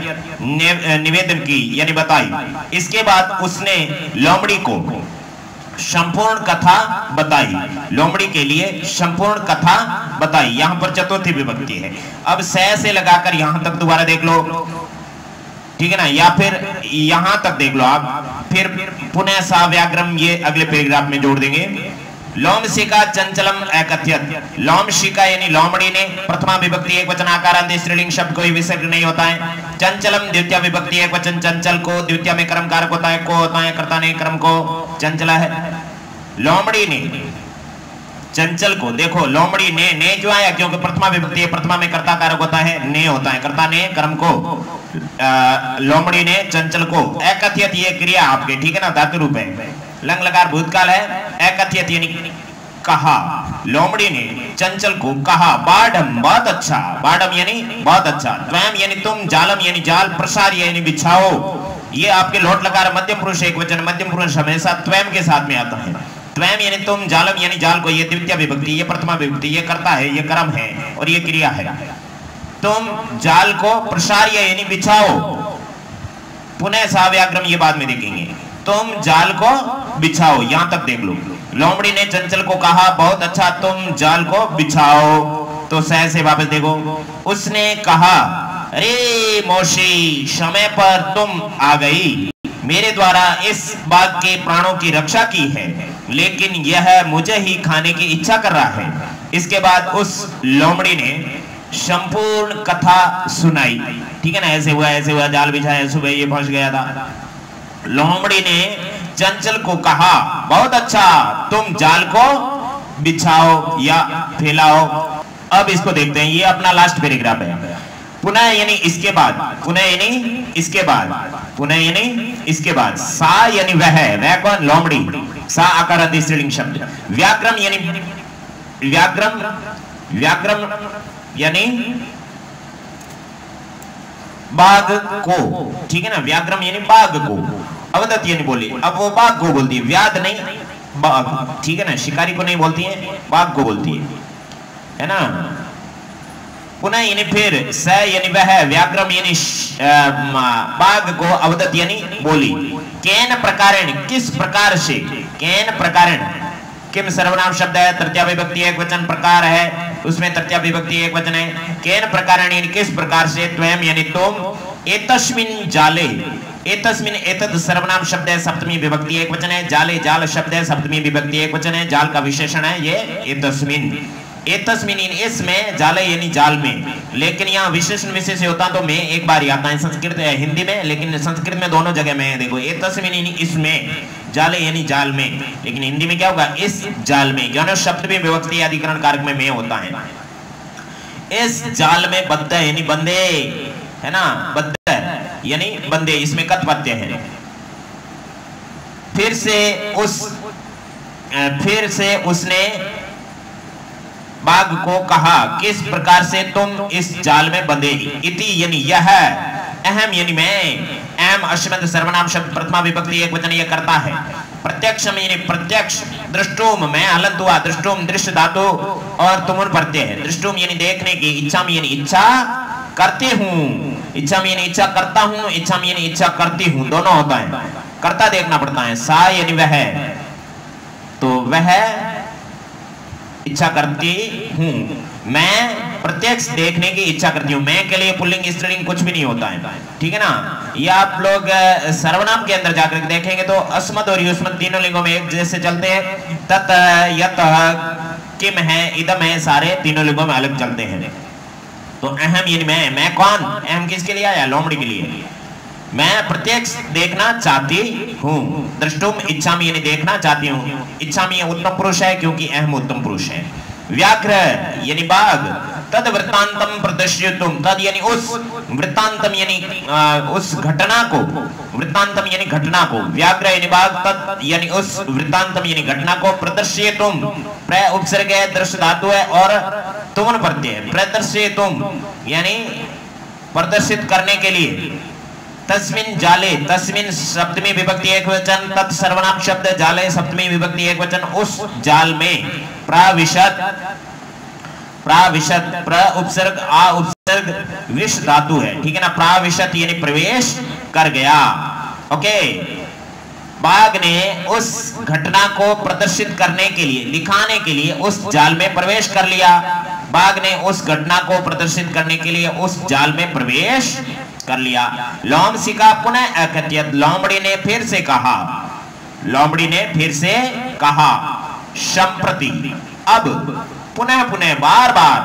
निवेदन की यानी बताई। इसके बाद उसने लोमड़ी को संपूर्ण कथा बताई, लोमड़ी के लिए संपूर्ण कथा बताई, यहां पर चतुर्थी विभक्ति है। अब से लगाकर यहां तक दोबारा देख लो, ठीक है ना, या फिर यहां तक देख लो आप, फिर पुनः सा व्याग्रम, ये अगले पैराग्राफ में जोड़ देंगे। लोमशिका चंचलम एकथ्यत। लोमशिका यानी लोमड़ी ने प्रथमा विभक्ति एक वचन आकारांत स्त्रीलिंग शब्द कोई विसर्ग नहीं होता है। चंचलम द्वितीय विभक्ति एक वचन चंचल को द्वितीय में कर्म कारक होता है, को होता है, कर्ता ने कर्म को चंचला है। लोमड़ी ने चंचल को, देखो लोमड़ी ने क्यों आया, क्योंकि प्रथमा विभक्ति है, प्रथमा में कर्ता कारक होता है, ने होता है, कर्ता ने कर्म को। लोमड़ी ने चंचल को एकथ्यत, ये क्रिया आपके, ठीक है ना, धातु रूप है, लंग लकार भूतकाल है। एकथ्यत यानी कहा, लोमड़ी ने चंचल को कहा, बाढ़म बहुत अच्छा, बाढ़म यानी बहुत अच्छा, त्वयं यानी तुम, जालम यानी जाल, प्रसार यानी बिछाओ। ये आपके लोट लकार मध्यम पुरुष एक वचन, मध्यम पुरुष हमेशा त्वयं के साथ में आता है। त्वयं यानी तुम, जालम यानी जाल को, ये द्वितीय विभक्ति, ये प्रथमा विभक्ति, ये कर्ता है, ये कर्म है और ये क्रिया है। तुम जाल को प्रसार्य यानी बिछाओ, पुनः साव्याग्रम ये बाद में देखेंगे। तुम जाल को बिछाओ, यहां तक देख लो। लोमड़ी ने चंचल को कहा बहुत अच्छा, तुम जाल को बिछाओ, तो सह से वापस देखो। उसने कहा अरे मौसी, समय पर तुम आ गई, मेरे द्वारा इस बाघ के प्राणों की रक्षा की है, लेकिन यह मुझे ही खाने की इच्छा कर रहा है। इसके बाद उस लोमड़ी ने संपूर्ण कथा सुनाई, ठीक है ना, ऐसे हुआ, जाल बिछाया, सुबह ये पहुंच गया था। लोमड़ी ने चंचल को कहा बहुत अच्छा, तुम जाल को बिछाओ या फैलाओ। अब इसको देखते हैं, ये अपना लास्ट पैराग्राफ है। पुनः यानी इसके बाद, पुनः यानी इसके बाद, पुनः यानी इसके बाद, सा यानी वह कौन, लोमड़ी, सा आकारांत स्त्रीलिंग शब्द। व्याक्रम यानी व्याक्रम यानी बाघ को, ठीक है ना, व्याक्रम यानी बाघ को, अवदत यानी बोली, अब वो बाघ को बोलती है, व्याध नहीं बाघ, ठीक है ना, शिकारी को नहीं बोलती है, बाघ को बोलती है ना। पुनः यानी फिर, स यानी वह, व्याक्रम यानी बाघ को, अवदत यानी बोली। केन प्रकारेण किस प्रकार से, केन प्रकारेण, किम सर्वनाम शब्द है, तृतीया विभक्ति एक वचन, प्रकार है उसमें तृतीया विभक्ति एक वचन है। केन प्रकारेण यानी किस प्रकार से, त्वयं यानी तुम, एतस्मिन् जाले, एतस्मिन् एतद सर्वनाम शब्द है, सप्तमी विभक्ति एक वचन है, जाले जाल शब्द है, सप्तमी विभक्ति एक वचन है, जाल का विशेषण है ये एतस्मिन्। एतस्मिन् इसमें, जाले यानी जाल में, लेकिन यहाँ विशेषण विशेष होता तो में एक बार ही आता है, संस्कृत हिंदी में, लेकिन संस्कृत में दोनों जगह में है। देखो एतस्मिन् यानी इसमें, जाले यानी जाल में, लेकिन हिंदी में क्या होगा, इस जाल में, यानी शब्द भी विभक्ति अधिकरण कारक में होता है। इस जाल में बद्ध यानी बंदे, है ना, बद्ध यानी बंदे, इसमें कत प्रत्यय है। फिर से उसने बाघ को कहा किस प्रकार से तुम इस जाल में बंधे। इति यानी यह, अहम यानी मैं, एम अश्वंत सर्वनाम शब्द प्रथमा विभक्ति एक वचन ये करता है। प्रत्यक्ष यानी प्रत्यक्ष, दृष्टुम मैं हलंत हुआ, दृष्टुम दृश्य धातु और तुमुन प्रत्यय है। दृष्टुम यानी देखने की, इच्छा यानी इच्छा करते हूँ, इच्छा यानी इच्छा करता हूँ, इच्छा यानी इच्छा करती हूँ, दोनों होता है, करता देखना पड़ता है। सा यानी वह, तो वह इच्छा करती हूँ, मैं प्रत्यक्ष देखने की इच्छा करती हूँ। मैं के लिए पुल्लिंग स्त्रीलिंग कुछ भी नहीं होता है, ठीक है ना। ये आप लोग सर्वनाम के अंदर जाकर देखेंगे तो अस्मत् और युष्मत् तीनों लिंगों में एक जैसे चलते हैं। तत, यत, किम है, इदम है, सारे तीनों लिंगों में अलग चलते हैं। तो अहम यानी मैं कौन, अहम किसके लिए आया, लोमड़ी के लिए। मैं प्रत्यक्ष देखना चाहती हूँ। दृष्टुम इच्छा में यानी देखना चाहती हूँ, इच्छा में उत्तम पुरुष है क्योंकि अहम उत्तम पुरुष है। व्याघ्र यानी बाघ, तद वृत्तांतम प्रदर्शयितुम, तद यानी उस, वृत्तांतम यानी उस घटना को, वृत्तांतम यानी घटना को, व्याघ्र यानी बाघ, तद यानी उस, वृत्तांतम यानी घटना को, प्रदर्शयितुम प्र उपसर्ग है, दृश्य धातु है और तुमन प्रत्यय है। प्रदर्शयितुम यानी प्रदर्शित करने के लिए। तस्मिन जाले, तस्मिन सप्तमी विभक्ति एक वचन, तत् सर्वनाम शब्द, जाले सप्तमी विभक्ति एक वचन, उस जाल में। प्राविशत, प्राविशत, प्र उपसर्ग आ उपसर्ग विश धातु है, ठीक है ना। प्राविशत यानी प्रवेश कर गया। ओके, बाघ ने उस घटना को प्रदर्शित करने के लिए, दिखाने के लिए उस जाल में प्रवेश कर लिया। बाघ ने उस घटना को प्रदर्शित करने के लिए उस जाल में प्रवेश कर लिया। लोमशिका पुनः अकथयत, लोमड़ी ने फिर से कहा, लोमड़ी ने फिर से कहा। संप्रति, अब पुनः पुनः बार बार,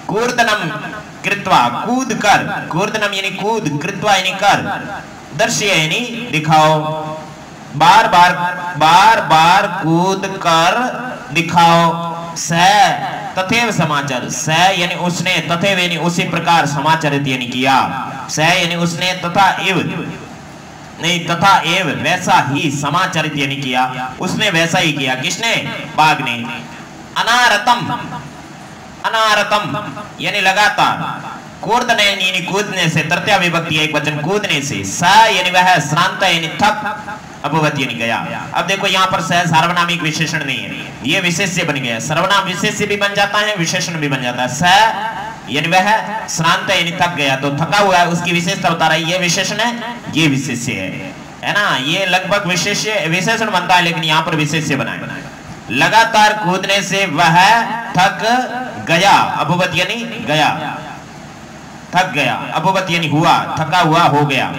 कूर्दनम कृत्वा, कूद कर, कूर्दनम यानी कूद, कृत्वा यानी कर, दर्शय यानी दिखाओ, बार बार कूद कर दिखाओ। स तथैव समाचार, स यानी उसने, तथैव यानी उसी प्रकार, समाचारित यानी किया, स यानी उसने, तथा एव नहीं, तथा एव वैसा ही, समाचारित यानी किया, उसने वैसा ही किया। किसने? बाघ ने। अनारतम, अनारतम यानी लगातार, कूर्दन यानी कूदने से, तृतीया विभक्ति एक वचन, कूदने से, स यानी वह, श्रांत यानी थक, अभवत यानी गया। अब देखो यहाँ पर स सार्वनामिक विशेषण नहीं है, ये विशेष्य बन गया। सर्वनाम विशेष्य भी बन जाता है, विशेषण भी बन जाता है। स यानी वह, श्रांत यानी थक गया, तो थका हुआ है, उसकी विशेषता बता रहा है। ये विशेषण है, ये विशेष्य है ना। ये लगभग विशेषण बनता है, लेकिन यहाँ पर विशेष्य बना है। लगातार कूदने से वह थक गया, अभवत यानी गया, थक गया, अभवत यानी हुआ, थका हुआ, हो गया।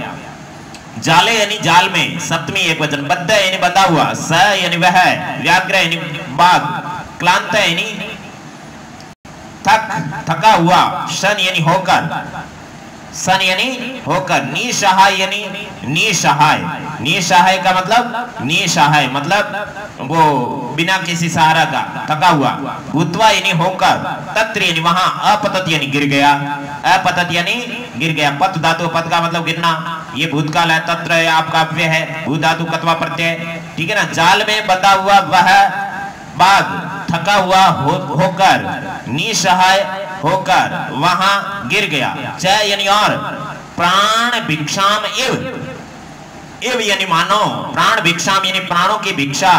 जाले यानी जाल में, सप्तमी एक वचन, बद्ध यानी बंधा हुआ, स यानी वह, व्याघ्र यानी बाघ, क्लांत यानी थका हुआ, शन यानी होकर, सन यानी होकर, निसहाय यानी निसहाय, निसहाय का मतलब, निसहाय मतलब वो बिना किसी सहारा का, थका हुआ। भूतवा यानी होकर, तत्र यानी वहां, अपतत यानी गिर गया, अपतत यानी गिर गया। पत धातु, पत का मतलब गिरना, ये भूतकाल है, तत्र है आपका अव्यय है, भू धातु कत्वा प्रत्यय, ठीक है ना। जाल में बंधा हुआ वह बाघ थका हुआ होकर, निसहाय होकर वहां गिर गया। च यानी और, प्राण भिक्षाम एव यानी मानो, प्राण भिक्षाम यानी प्राणों की भिक्षा,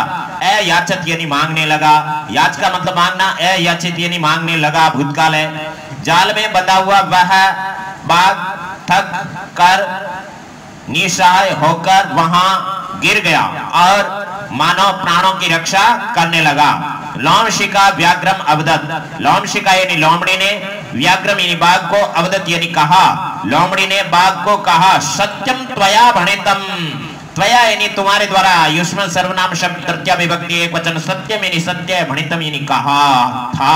अयाचत यानी मांगने लगा, याच का मतलब मांगना, अयाचित यानी मांगने लगा, भूतकाल है। जाल में बंधा हुआ वह बाघ थक कर, निसहाय होकर वहां गिर गया और मानव प्राणों की रक्षा करने लगा। लोमशिका व्याघ्रम अवदत, लोमशिका यानी लोमड़ी ने, व्याघ्रम यानी बाघ को, अवदत यानी कहा, लोमड़ी ने बाघ को कहा, सत्यम त्वया भणितम, त्वया यानी तुम्हारे द्वारा, युष्मन सर्वनाम शब्द, तृतीया विभक्ति एक वचन, सत्यम यानी सत्य, भणितम यानी कहा था।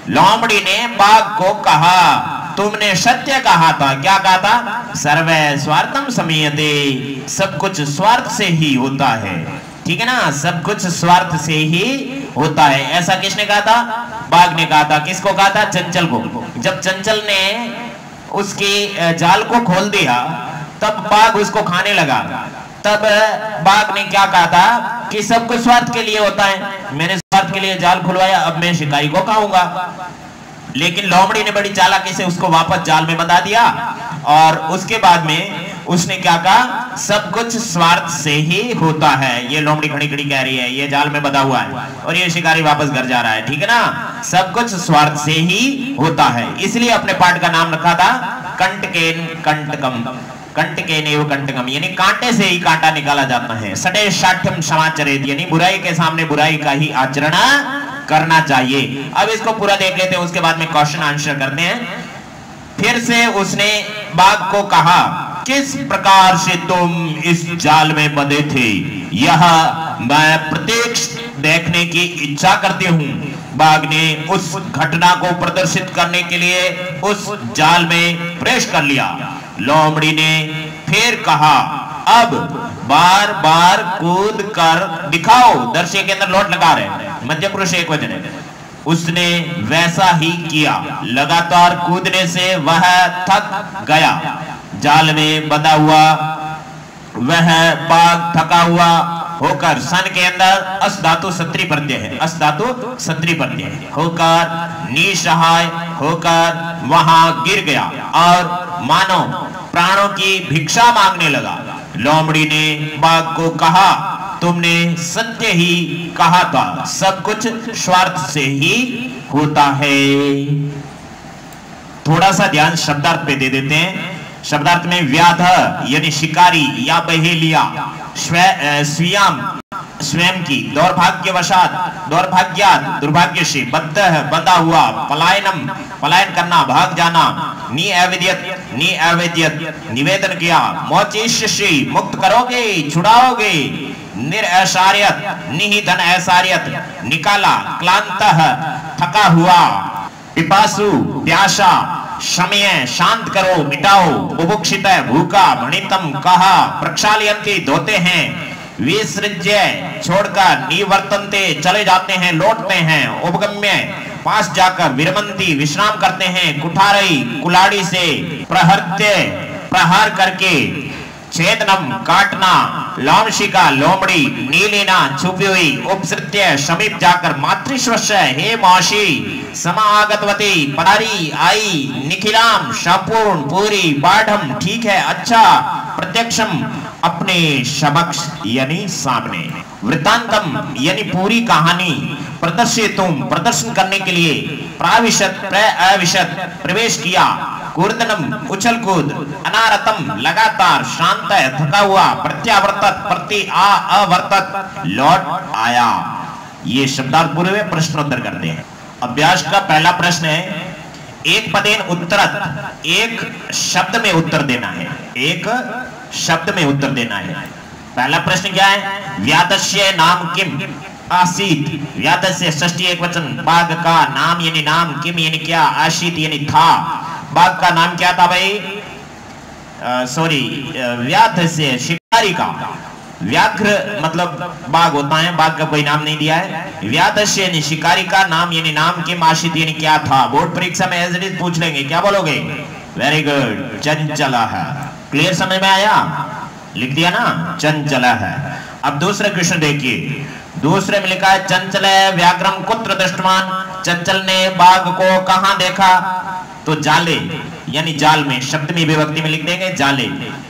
लोमड़ी ने बाघ को कहा, तुमने सत्य कहा था। क्या कहा था? सर्वे स्वार्थम समीयते, सब कुछ स्वार्थ से ही होता है, ठीक है ना, सब कुछ स्वार्थ से ही होता है। ऐसा किसने कहा था? बाघ ने कहा था। किसको कहा था? चंचल को। जब चंचल ने उसके जाल को खोल दिया तब बाघ उसको खाने लगा। तब बाघ ने क्या कहा था कि सब कुछ स्वार्थ के लिए होता है, मैंने स्वार्थ के लिए जाल खुलवाया, अब मैं शिकारी को खाऊंगा। लेकिन लोमड़ी ने बड़ी चालाकी से उसको वापस जाल में बंधा दिया और उसके बाद में उसने क्या कहा? सब कुछ स्वार्थ से ही होता है। ये लोमड़ी खड़ी खड़ी कह रही है, ये जाल में बंधा हुआ है और ये शिकारी वापस घर जा रहा है, ठीक है ना। सब कुछ स्वार्थ से ही होता है, इसलिए अपने पाठ का नाम रखा था कंटकेन कंटकम, कंटकेनेव कंटकम, यानी कांटे से ही कांटा निकाला जाता है। सटे साठ्यम समाचरित, यानी बुराई के सामने बुराई का ही आचरण करना चाहिए। अब इसको पूरा देख लेते हैं, उसके बाद में क्वेश्चन आंसर करते हैं। फिर से उसने बाघ को कहा, किस प्रकार से तुम इस जाल में बंधे थे, यह मैं प्रत्यक्ष देखने की इच्छा करती हूँ। बाघ ने उस घटना को प्रदर्शित करने के लिए उस जाल में प्रवेश कर लिया। लोमड़ी ने फिर कहा, अब बार बार कूद कर दिखाओ। दर्शक के अंदर लोट लगा रहे, मध्य पुरुष एक वचन है। उसने वैसा ही किया, लगातार कूदने से वह थक गया। जाल में बंधा हुआ वह बाघ थका हुआ होकर, सन के अंदर अस धातु सत्री प्रत्यय है, अस धातु सत्री प्रत्यय है, होकर निसहाय होकर वहां गिर गया और मानो प्राणों की भिक्षा मांगने लगा। लोमड़ी ने बाघ को कहा, तुमने सत्य ही कहा था, सब कुछ स्वार्थ से ही होता है। थोड़ा सा ध्यान शब्दार्थ पे दे देते हैं। शब्दार्थ में व्याध यानी शिकारी या बहेलिया, स्वयं स्वयं की, दौर्भाग्यवशात दौर्भाग्यात दुर्भाग्य से, बद्ध बंधा हुआ, पलायनम पलायन करना भाग जाना, निवेदन किया, मोचिष्य मुक्त करोगे छुड़ाओगे, निरैशार्यत निहिधन ऐसार्यत निकाला, क्लांतः थका हुआ, पिपासु प्यासा, शमय शांत करो मिटाओ, बुभुक्षित भूखा, भणितम कहा, प्रक्षालयन्ति धोते हैं, विसृज्य छोड़कर, निवर्तन्ते चले जाते हैं लौटते हैं, उपगम्य पास जाकर, विरमंती विश्राम करते हैं, कुठारई कुलाड़ी से, प्रहर्त्य प्रहार करके, छेदनम काटना, लोमशिका लोमड़ी, नीलिना छुपी हुई, उपसृत्य समीप जाकर, मातृश्वस्य हे मौसी, समागतवती पधारी आई, निखिलाम संपूर्ण पूरी, बाढ़म ठीक है अच्छा, प्रत्यक्षम अपने समक्ष यानी सामने, वृत्तांतम यानी पूरी कहानी, प्रदर्शितुम प्रदर्शन करने के लिए, प्राविशत प्रविशत प्रवेश किया, कूर्दनम उछल कूद, अनारतम लगातार, शांत थका हुआ, प्रत्यावर्तत प्रति अवर्तत लौट आया। ये शब्दार्थ पूरे हुए, प्रश्नोत्तर करते हैं। अभ्यास का पहला प्रश्न है, एक पदेन उत्तरत, एक शब्द में उत्तर देना है, एक शब्द में उत्तर देना है। पहला प्रश्न क्या है, व्यादस्य नाम किम आसीत, व्यादस्य षष्ठी एकवचन, बाघ का नाम यानी नाम, किम यानी क्या, आशीत यानी था, बाघ का नाम क्या था भाई, सॉरी व्याधस्य शिकारी का, व्याघ्र मतलब बाघ होता है, बाघ का कोई नाम नहीं दिया है, व्याधस्य यानी शिकारी का नाम यानी नाम, किम आशीत यानी क्या था। बोर्ड परीक्षा में एज इट इज पूछ लेंगे, क्या बोलोगे, वेरी गुड, चंचला है, क्लियर समझ में आया, लिख दिया ना, चंचला है। अब दूसरा क्वेश्चन देखिए, दूसरे में लिखा है, चंचल व्याघ्रम कुत्र दृष्टवान, चंचल ने बाघ को कहां देखा, तो जाले यानी जाल में, शब्द में विभक्ति में लिख देंगे जाले।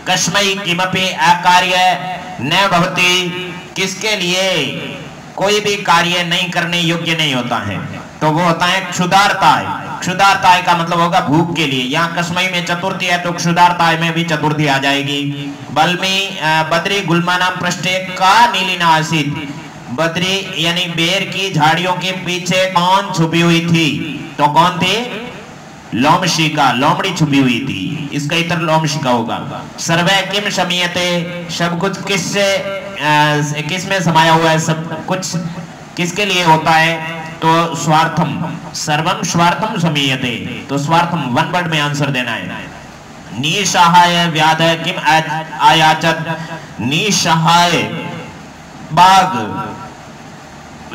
कस्मै किमपि अकार्य न भवति, किसके लिए कोई भी कार्य नहीं करने योग्य नहीं होता है, तो वो होता है क्षुधार्ताय, क्षुधार्ताय का मतलब होगा भूख के लिए, यहाँ कस्मै में चतुर्थी है तो क्षुधार्ताय में भी चतुर्थी आ जाएगी। बल्मी बद्री गुल्मानाम पृष्ठे का नीलिना आसीत, बद्री यानी बेर की झाड़ियों के पीछे कौन छुपी हुई थी, तो कौन थी, लोमशिका लोमड़ी छुपी हुई थी, इसका इतर लोमशिका होगा। सर्वे किम शमीयते, सब कुछ किससे किसमें समाया हुआ है, सब कुछ किसके लिए होता है, तो स्वार्थम, सर्वम स्वार्थम शमीयते, तो स्वार्थम वन वर्ड में आंसर देना है। निसहाय व्याध किम आयाचत, निसहाय बाघ,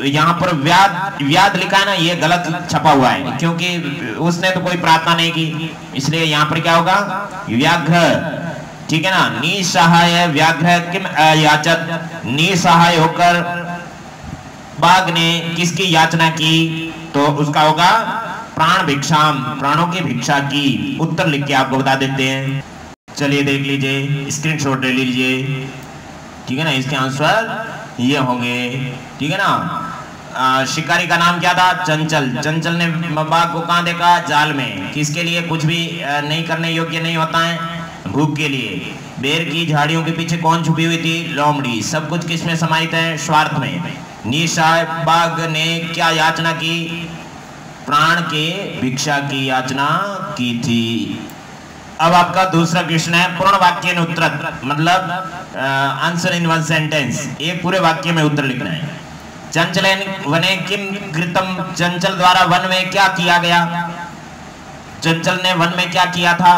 यहाँ पर व्याध व्याध लिखा है ना, ये गलत छपा हुआ है, क्योंकि उसने तो कोई प्रार्थना नहीं की, इसलिए यहाँ पर क्या होगा, व्याघ्र, ठीक है ना। निसहाय व्याघ्र किम याचत, निसहाय होकर बाघ ने किसकी याचना की, तो उसका होगा प्राण भिक्षाम, प्राणों की भिक्षा की। उत्तर लिख के आपको बता देते हैं, चलिए देख लीजिए, स्क्रीनशॉट ले लीजिए, ठीक है ना। इसके आंसर ये होंगे, ठीक है ना। शिकारी का नाम क्या था, चंचल, चंचल ने बाघ को कहां देखा, जाल में, किसके लिए, कुछ भी नहीं करने योग्य नहीं होता है, भूख के लिए। बेर की झाड़ियों के पीछे कौन छुपी हुई थी, लोमड़ी, सब कुछ किसमें समाहित है, स्वार्थ में। निसहाय बाघ ने क्या याचना की, प्राण के भिक्षा की याचना की थी। अब आपका दूसरा क्वेश्चन है, पूर्ण वाक्य उत्तर, मतलब आंसर इन वन सेंटेंस, एक पूरे वाक्य में उत्तर लिखना है। चंचलेन वने किम कृतम, चंचल द्वारा वन में क्या किया गया, चंचल ने वन में क्या किया था,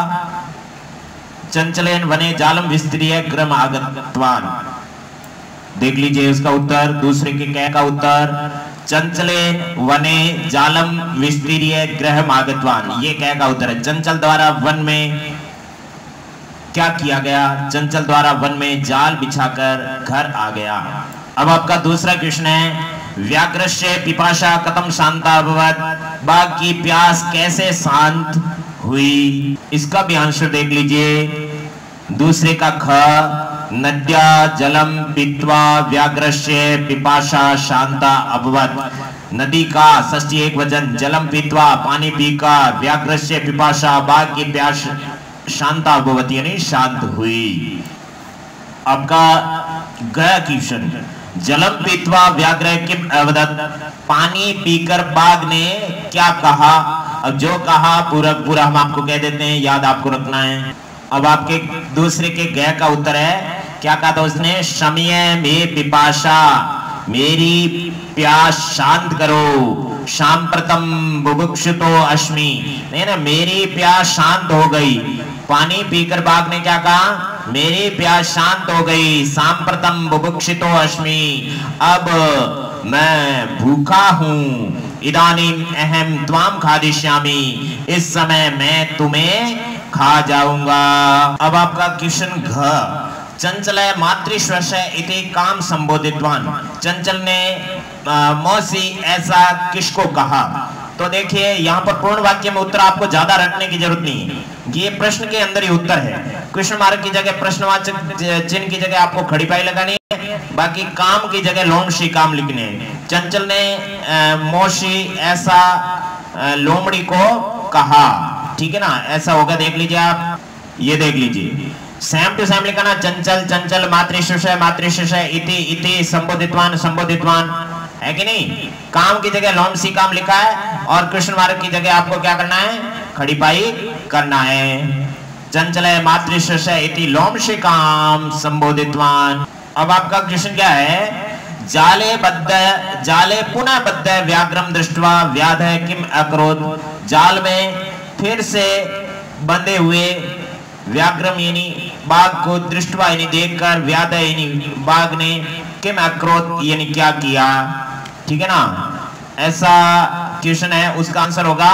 चंचलेन वने जालम विस्तरीय गृह आगतवान, देख लीजिए उसका उत्तर, दूसरे के क्या का उत्तर, चंचलेन वने जालम विस्तरीय गृह आगतवान, ये क्या का उत्तर है। चंचल द्वारा वन में क्या किया गया, चंचल द्वारा वन में जाल बिछाकर घर आ गया। अब आपका दूसरा क्वेश्चन है, व्याघ्रस्य पिपाशा कथम शांता अभवत, बाघ की प्यास कैसे शांत हुई, इसका भी आंसर देख लीजिए। दूसरे का ख, नद्या जलम पीत्वा व्याघ्रस्य पिपाशा शांता अभवत, नदी का षष्ठी एक वचन, जलम पीत्वा पानी पीकर, व्याघ्रस्य पिपाशा बाघ की प्यास शांता अभवत यानी शांत हुई। आपका ग क्वेश्चन, जलम पीत्वा व्याघ्र किम अवदत, पानी पीकर बाघ ने क्या कहा। अब जो कहा पूरा हम आपको कह देते हैं, याद आपको रखना है। अब आपके दूसरे के ग का उत्तर है क्या कहा था उसने? शमय में पिपाशा, मेरी प्यास शांत करो। सांप्रतम बुभुक्षुतो अस्मि, नहीं ना, मेरी प्यास शांत हो गई। पानी पीकर बाघ ने क्या कहा? मेरी प्यास शांत हो गई। सांप्रतम बुभुक्षितो अस्मि, अब मैं भूखा हूं। इदानीम अहम त्वाम खादिष्यामि, इस समय मैं तुम्हें खा जाऊंगा। अब आपका क्वेश्चन घ, चंचल मातृश्वश इति काम संबोधितवान, चंचल ने मौसी ऐसा किसको कहा? तो देखिए यहाँ पर पूर्ण वाक्य में उत्तर आपको ज्यादा रटने की जरूरत नहीं है, ये प्रश्न के अंदर ही उत्तर है। क्वेश्चन मार्क की जगह प्रश्नवाचक चिन्ह की जगह आपको खड़ी पाई लगानी है, बाकी काम की जगह लोमशी काम लिखने हैं। चंचल ने मौसी ऐसा लोमड़ी को कहा, ठीक है ना, ऐसा होगा। देख लीजिए आप, ये देख लीजिए, सेम टू सेम लिखा ना, चंचल चंचल मातृशुष इति इति संबोधितवान संबोधितवान, है कि नहीं? काम की जगह लोमसी काम लिखा है और कृष्ण मार्ग की जगह आपको क्या करना है? खड़ी पाई करना है। चंचल मातृशुष इति लोमसी काम संबोधितवान। अब आपका क्वेश्चन क्या है? जाले पुनः बद्ध व्याघ्रम दृष्ट्वा व्याध किम अकरोत्, जाल में फिर से बंधे हुए व्याघ्रम यानी बाघ को दृष्टवा यानी देखकर, व्याध यानी बाघ ने, किम अकरोत् यानी क्या किया, ठीक है ना, ऐसा क्वेश्चन है। उसका आंसर होगा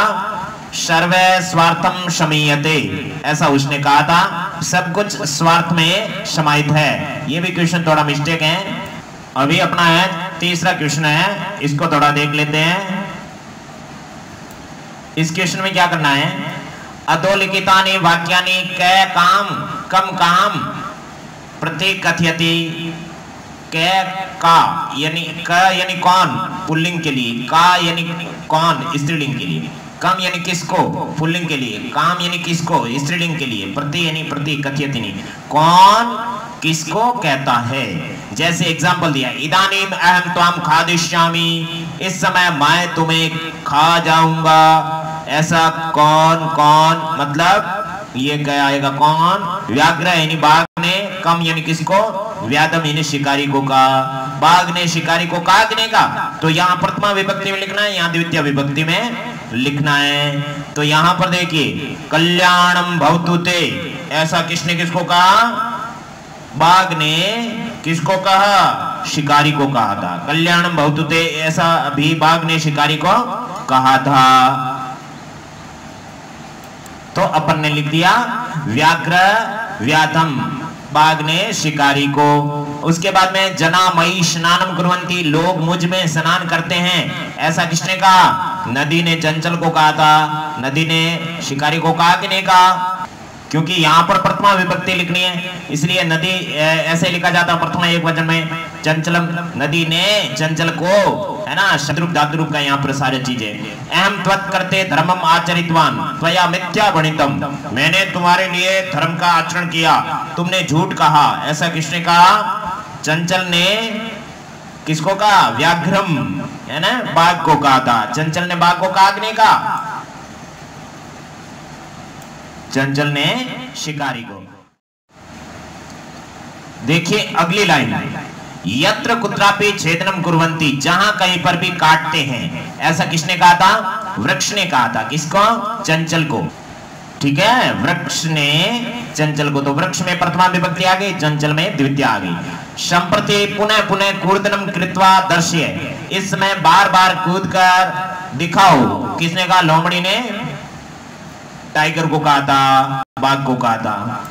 सर्वे स्वार्थम शमीयते, ऐसा उसने कहा था, सब कुछ स्वार्थ में समाहित है। ये भी क्वेश्चन थोड़ा मिस्टेक है। अभी अपना है तीसरा क्वेश्चन है, इसको थोड़ा देख लेते हैं। इस क्वेश्चन में क्या करना है? अधोलिखितानि वाक्यानि कै काम कम काम प्रतिकथयति, कै का यानी क यानी कौन पुल्लिंग के लिए, का यानी कौन स्त्रीलिंग के लिए, कम यानी किसको पुल्लिंग के लिए, काम यानी किसको स्त्रीलिंग के लिए, प्रति यानी प्रति कथयति नहीं, कौन किसको कहता है। जैसे एग्जांपल दिया, इदानीम अहम त्वाम खादिष्यामि, इस समय मैं तुम्हें खा जाऊंगा। ऐसा कौन कौन मतलब ये क्या आएगा? कौन, व्याघ्र यानी बाघ ने, कम यानी किसको? व्याधम यानी शिकारी को कहा। बाघ ने शिकारी को कहा कि नहीं कहा? तो यहाँ प्रथमा विभक्ति में लिखना है, यहाँ द्वितीय विभक्ति में लिखना है। तो यहाँ पर देखिए, कल्याणम भवतु ते, ऐसा किसने किसको कहा? बाघ ने किसको कहा? शिकारी को कहा था। कल्याणम भवतु ते, ऐसा भी बाघ ने शिकारी को कहा था। तो अपन ने लिख दिया व्याघ्र व्याधम, बाघ ने शिकारी को। उसके बाद में जना मई स्नानम कुर्वन्ति, लोग मुझ में स्नान करते हैं, ऐसा किसने कहा? नदी ने चंचल को कहा था। नदी ने शिकारी को कहा कि नहीं कहा? क्योंकि यहाँ पर प्रथमा विभक्ति लिखनी है, इसलिए नदी ऐसे लिखा जाता है प्रथमा एक वचन में, चंचलम, नदी ने चंचल को, है ना, शत्रुप धातु रूप का यहाँ पर सारी चीजें। अहम त्वत् करते धर्मम आचरितवान त्वया मिथ्या भणितम, मैंने तुम्हारे लिए धर्म का आचरण किया, तुमने झूठ कहा। ऐसा किसने कहा? चंचल ने किसको कहा? व्याघ्रम, है ना, बाघ को कहा था। चंचल ने बाघ को कहा कि नहीं कहा? चंचल ने शिकारी को। देखिए अगली लाइन, यत्र कुत्रापि छेदनम कुर्वन्ति, जहां कहीं पर भी काटते हैं, ऐसा किसने कहा था? वृक्ष ने कहा था। किसको? चंचल को, ठीक है, वृक्ष ने चंचल को। तो वृक्ष में प्रथमा विभक्ति आ गई, चंचल में द्वितीय आ गई। संप्रति पुनः पुनः कूर्दनम कृत्वा दर्श्य, इसमें बार बार कूद कर दिखाओ, किसने कहा? लोमड़ी ने टाइगर को कहा था, बाघ को कहा था।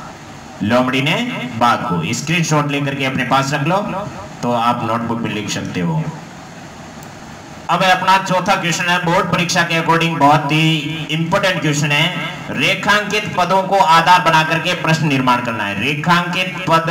लोमड़ी ने बाघ को। स्क्रीनशॉट लेकर के अपने पास रख लो, तो आप नोटबुक में लिख सकते हो। अब अपना चौथा क्वेश्चन है, बोर्ड परीक्षा के अकॉर्डिंग बहुत ही इंपॉर्टेंट क्वेश्चन है। रेखांकित पदों को आधार बना करके प्रश्न निर्माण करना है। रेखांकित पद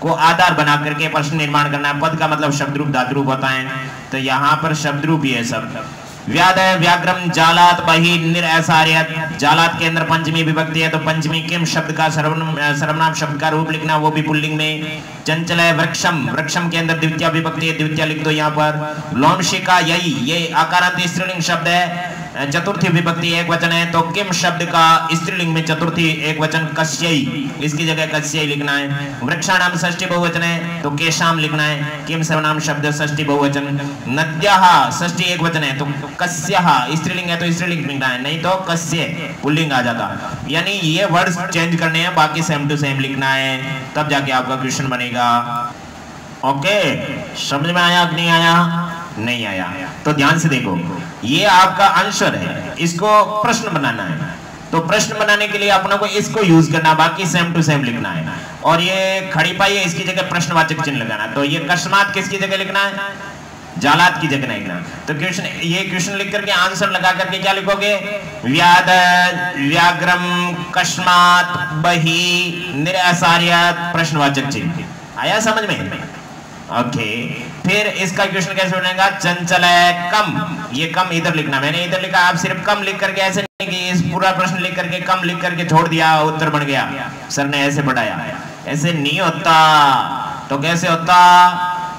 को आधार बना करके प्रश्न निर्माण करना है। पद का मतलब शब्द रूप धातु रूप होता है, तो यहाँ पर शब्द रूप ही है सब। व्याध व्याघ्रम जालात बहि निरसार्यत, जालात के अंदर पंचमी विभक्ति है, तो पंचमी किम शब्द का सर्वनाम शब्द का रूप लिखना, वो भी पुल्लिंग में। चंचल है वृक्षम, वृक्षम के अंदर द्वितीय विभक्ति है, द्वितीय लिख दो यहाँ पर। लोमशिका यही, ये आकारांत स्त्रीलिंग शब्द है, चतुर्थी विभक्ति एक वचन है, तो किम शब्द का स्त्रीलिंग में चतुर्थी एक वचन कस्यई, इसकी जगह कस्यई लिखना है। वृक्षाणाम षष्ठी बहुवचन है, तो केशाम लिखना है। किम सर्वनाम शब्द षष्ठी बहुवचन। नद्याः षष्ठी एक वचन है, तो कस्याः स्त्रीलिंग है तो स्त्रीलिंग लिखना है, नहीं तो कस्य पुल्लिंग आ जाता। यानी ये वर्ड्स चेंज करने हैं, बाकी सेम टू सेम लिखना है, तब जाके आपका क्वेश्चन बनेगा। ओके, समझ में आया कि नहीं आया? नहीं आया तो ध्यान से देखो, ये आपका आंसर है, इसको प्रश्न बनाना है। तो प्रश्न बनाने के लिए अपनों को इसको यूज करना, बाकी सेम टू सेम लिखना है। और ये खड़ी पाई है, इसकी जगह प्रश्नवाचक चिन्ह लगाना। तो ये कस्मात किसकी जगह लिखना है? जालात की जगह लिखना। तो क्वेश्चन, ये क्वेश्चन लिख करके आंसर लगा करके क्या लिखोगे? व्याद व्याग्रम कस्मात बही निरासार्यात प्रश्नवाचक चिन्ह। आया समझ में? ओके, फिर इसका क्वेश्चन कैसे बनेगा? चंचल है कम, ये कम इधर लिखना, मैंने इधर लिखा, आप सिर्फ कम लिख करके, ऐसे नहीं कि इस पूरा प्रश्न लिख करके कम लिख करके छोड़ दिया, उत्तर बन गया, सर ने ऐसे पढ़ाया, ऐसे नहीं होता। तो कैसे होता?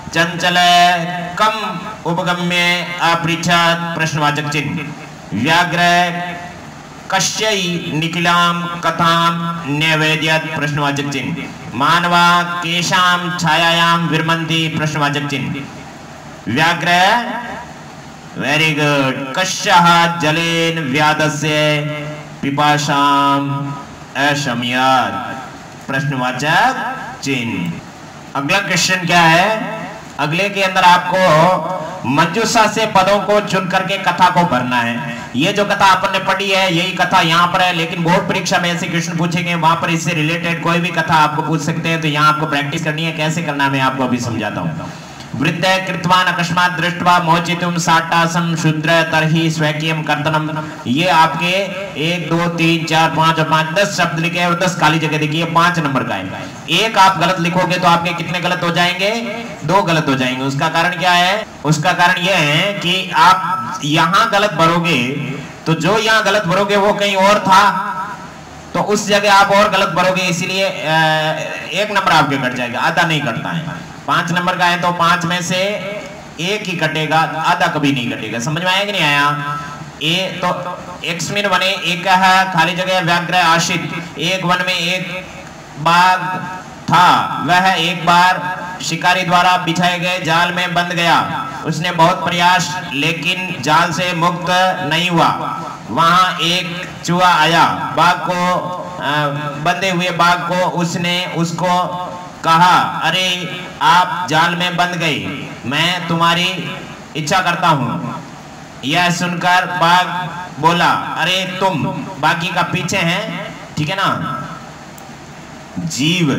चंचल है कम उपगम्य अपृच्छत प्रश्नवाचक चिन्ह। व्याघ्र कश्यई निखिलाम कथाम नैवेद्यत प्रश्नवाचक चिन्ह। मानवा केशाम छायायाम विरमन्ति प्रश्नवाचक चिन्ह। व्याघ्र वेरी गुड। कश्यः जलेन व्याधस्य पिपाशाम अशमयत प्रश्नवाचक चिन्ह। अगला क्वेश्चन क्या है? अगले के अंदर आपको मंजूषा से पदों को चुन करके कथा को भरना है। ये जो कथा अपन ने पढ़ी है यही कथा यहाँ पर है, लेकिन बोर्ड परीक्षा में ऐसे क्वेश्चन पूछेंगे, वहां पर इससे रिलेटेड कोई भी कथा आपको पूछ सकते हैं। तो यहाँ आपको प्रैक्टिस करनी है, कैसे करना है मैं आपको अभी समझाता हूँ। वृद्ध कृतवान अकस्मात दृष्ट्वा मोचितुम साटासम शूद्र तरहि स्वकीयम कर्तनम। ये आपके 1 2 3 4 5 और 5 10 शब्द लिखे और 10 खाली जगह देखिए, 5 नंबर का है। एक आप गलत लिखोगे तो आपके कितने गलत हो जाएंगे? 2 गलत हो जाएंगे। उसका कारण क्या है? उसका कारण यह है कि आप यहाँ गलत भरोगे तो जो यहाँ गलत भरोगे वो कहीं और था, तो उस जगह आप और गलत भरोगे, इसीलिए 1 नंबर आपके कट जाएगा, आधा नहीं कटता है। 5 नंबर का है तो 5 में से 1 ही कटेगा, आधा कभी नहीं कटेगा। समझ में आया कि नहीं आया? ए तो एक्समिन बने एक है, खाली जगह व्याघ्र आशित। एक वन में एक बाघ था, वह एक बार शिकारी द्वारा बिछाए गए जाल में बंध गया। उसने बहुत प्रयास लेकिन जाल से मुक्त नहीं हुआ। वहां एक चूहा आया, बाघ को बंधे हुए बाघ को उसने उसको कहा, अरे आप जाल में बंध गए, मैं तुम्हारी इच्छा करता हूं। यह सुनकर बाघ बोला, अरे तुम बाकी का पीछे हैं, ठीक है ना? जीव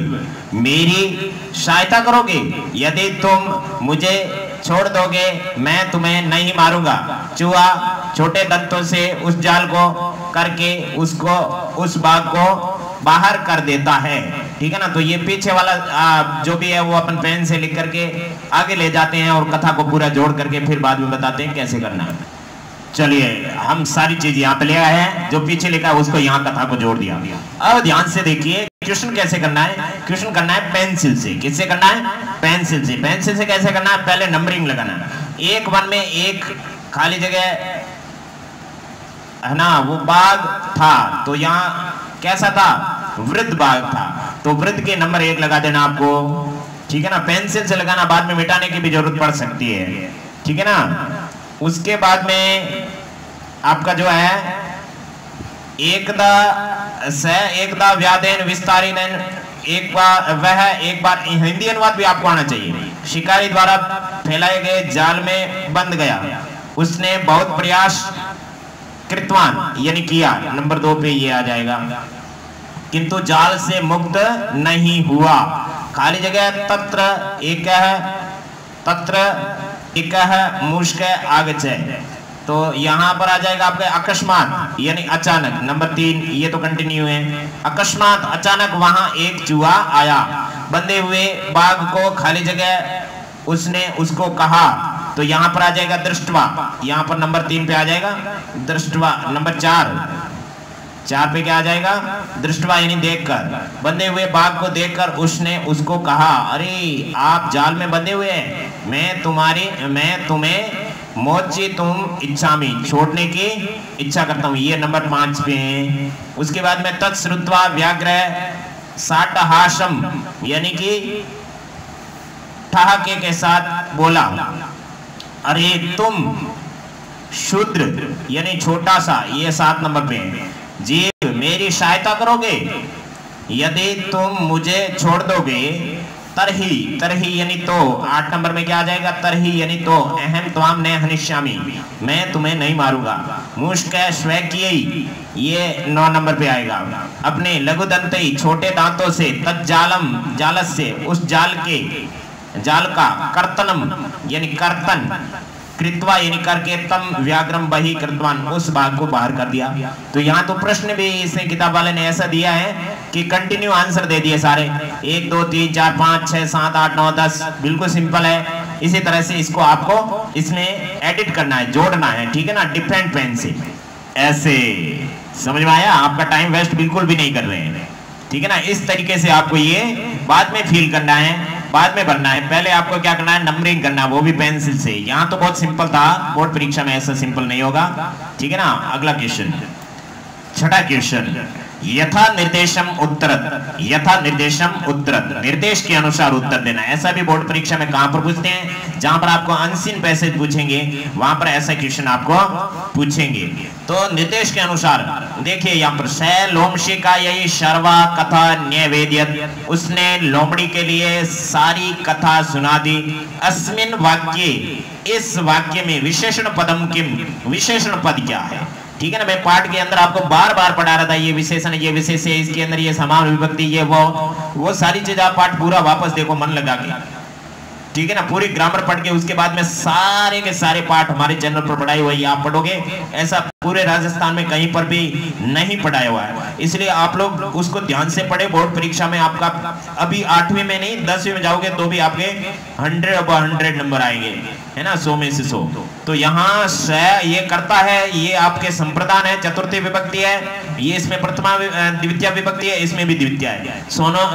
मेरी सहायता करोगे, यदि तुम मुझे छोड़ दोगे मैं तुम्हें नहीं मारूंगा। चूहा छोटे दंतों से उस जाल को करके उसको उस बाघ को बाहर कर देता है, ठीक है ना? तो ये पीछे वाला जो भी है वो अपन पेन से लिख करके आगे ले जाते हैं और कथा को पूरा जोड़ करके फिर बाद में बताते हैं कैसे करना है। चलिए हम सारी चीज यहाँ पे ले आए हैं, जो पीछे लिखा है उसको यहाँ कथा को जोड़ दिया। अब ध्यान से देखिए क्वेश्चन कैसे करना है। क्वेश्चन करना है पेंसिल से। किससे करना है? पेंसिल से। पेंसिल से कैसे करना है? पहले नंबरिंग लगाना है। 1 1 में एक खाली जगह है ना, वो बाघ था, तो यहाँ कैसा था? वृद्ध बाघ था, तो वृद्ध के नंबर 1 लगा देना आपको, ठीक है ना? पेंसिल से लगाना, बाद में मिटाने की भी जरूरत पड़ सकती है, ठीक है ना? उसके बाद में आपका जो है एकदा व्यादेन विस्तारिन, एक बार हिंदी अनुवाद भी आपको आना चाहिए। शिकारी द्वारा फैलाए गए जाल में बंध गया, उसने बहुत प्रयास कृतवान यानी किया, नंबर 2 पे ये आ जाएगा, किंतु जाल से मुक्त नहीं हुआ। खाली जगह तत्र एक मुश्क आगच्छे, तो यहाँ पर आ जाएगा आपके अकस्मात यानी अचानक, नंबर 3 ये तो कंटिन्यू है। अकस्मात अचानक वहां एक चूहा आया, बंधे हुए बाघ को खाली जगह उसने उसको कहा, तो यहाँ पर आ जाएगा दृष्टवा, यहाँ पर नंबर 3 पे आ जाएगा दृष्टवा। नंबर 4 पे क्या आ जाएगा? दृष्टवा यानी देखकर, बंधे हुए बाघ को देखकर उसने उसको कहा, अरे आप जाल में बंधे हुए हैं, मैं तुम्हें मोची तुम इच्छामि, छोड़ने की इच्छा करता हूं, ये नंबर 5 पे है। उसके बाद में तत्श्रुत्वा व्याघ्र साटहासम, यानी कि ठहाके के साथ बोला, अरे तुम शूद्र यानी छोटा सा, ये 7 नंबर पे है। जीव मेरी सहायता करोगे, यदि तुम मुझे छोड़ दोगे, तरही, तरही यानी तो 8 नंबर में क्या आ जाएगा, तरही यानी तो, अहम त्वाम न हनिष्यामि, मैं तुम्हें नहीं मारूंगा। मुष्क स्वकीय, ये 9 नंबर पे आएगा। अपने लघु दंते, छोटे दांतों से, तज्जालम, जालस से, उस जाल के, जाल का, कर्तनम यानी कर्तन, कृत्वा यानी करके, तम व्याघ्रम बही कृतवान, उस भाग को बाहर कर दिया। तो यहाँ तो प्रश्न भी इसने किताब वाले ने ऐसा दिया है कि कंटिन्यू आंसर दे दिए सारे, 1 2 3 4 5 6 7 8 9 10, बिल्कुल सिंपल है। इसी तरह से इसको आपको इसमें एडिट करना है, जोड़ना है, ठीक है ना, डिफरेंट पेन से, ऐसे। समझ में आया? आपका टाइम वेस्ट बिल्कुल भी नहीं कर रहे हैं, ठीक है ना। इस तरीके से आपको ये बाद में फील करना है, बाद में भरना है। पहले आपको क्या करना है, नंबरिंग करना, वो भी पेंसिल से। यहाँ तो बहुत सिंपल था, बोर्ड परीक्षा में ऐसा सिंपल नहीं होगा, ठीक है ना। अगला क्वेश्चन, छठा क्वेश्चन, यथा निर्देशम उत्तरत, यथा निर्देशम उत्तरत, निर्देश के अनुसार उत्तर देना। ऐसा भी बोर्ड परीक्षा में कहां पर पूछते हैं, जहां पर आपको अनसीन पैसेज पूछेंगे, वहां पर ऐसा क्वेश्चन आपको पूछेंगे। तो निर्देश के अनुसार देखिए, यहाँ पर स लोमशी का यही सर्वा कथा न्यवेद्यत, उसने लोमड़ी के लिए सारी कथा सुना दी। अस्मिन वाक्ये, इस वाक्य में विशेषण पदम किम, विशेषण पद क्या है, ठीक है ना। मैं पाठ के अंदर आपको बार बार पढ़ा रहा था, ये विशेषण, ये विशेष है, इसके अंदर ये समान विभक्ति, ये वो सारी चीज आप पाठ पूरा वापस देखो मन लगा के, ठीक है ना। पूरी ग्रामर पढ़ के उसके बाद में सारे के सारे पाठ हमारे चैनल पर पढ़ाई हुई आप पढ़ोगे, ऐसा पूरे राजस्थान में कहीं पर भी नहीं पढ़ाया हुआ है। इसलिए आप लोग उसको ध्यान से पढ़े। बोर्ड परीक्षा में आपका अभी 8वीं में नहीं 10वीं में जाओगे तो भी आपके 100/100 नंबर आएंगे, है ना, 100 में से 100। तो यहाँ ये करता है, ये आपके संप्रदान है, चतुर्थी विभक्ति है, ये इसमें प्रथमा द्वितीय विभक्ति है, इसमें भी द्वितीय है,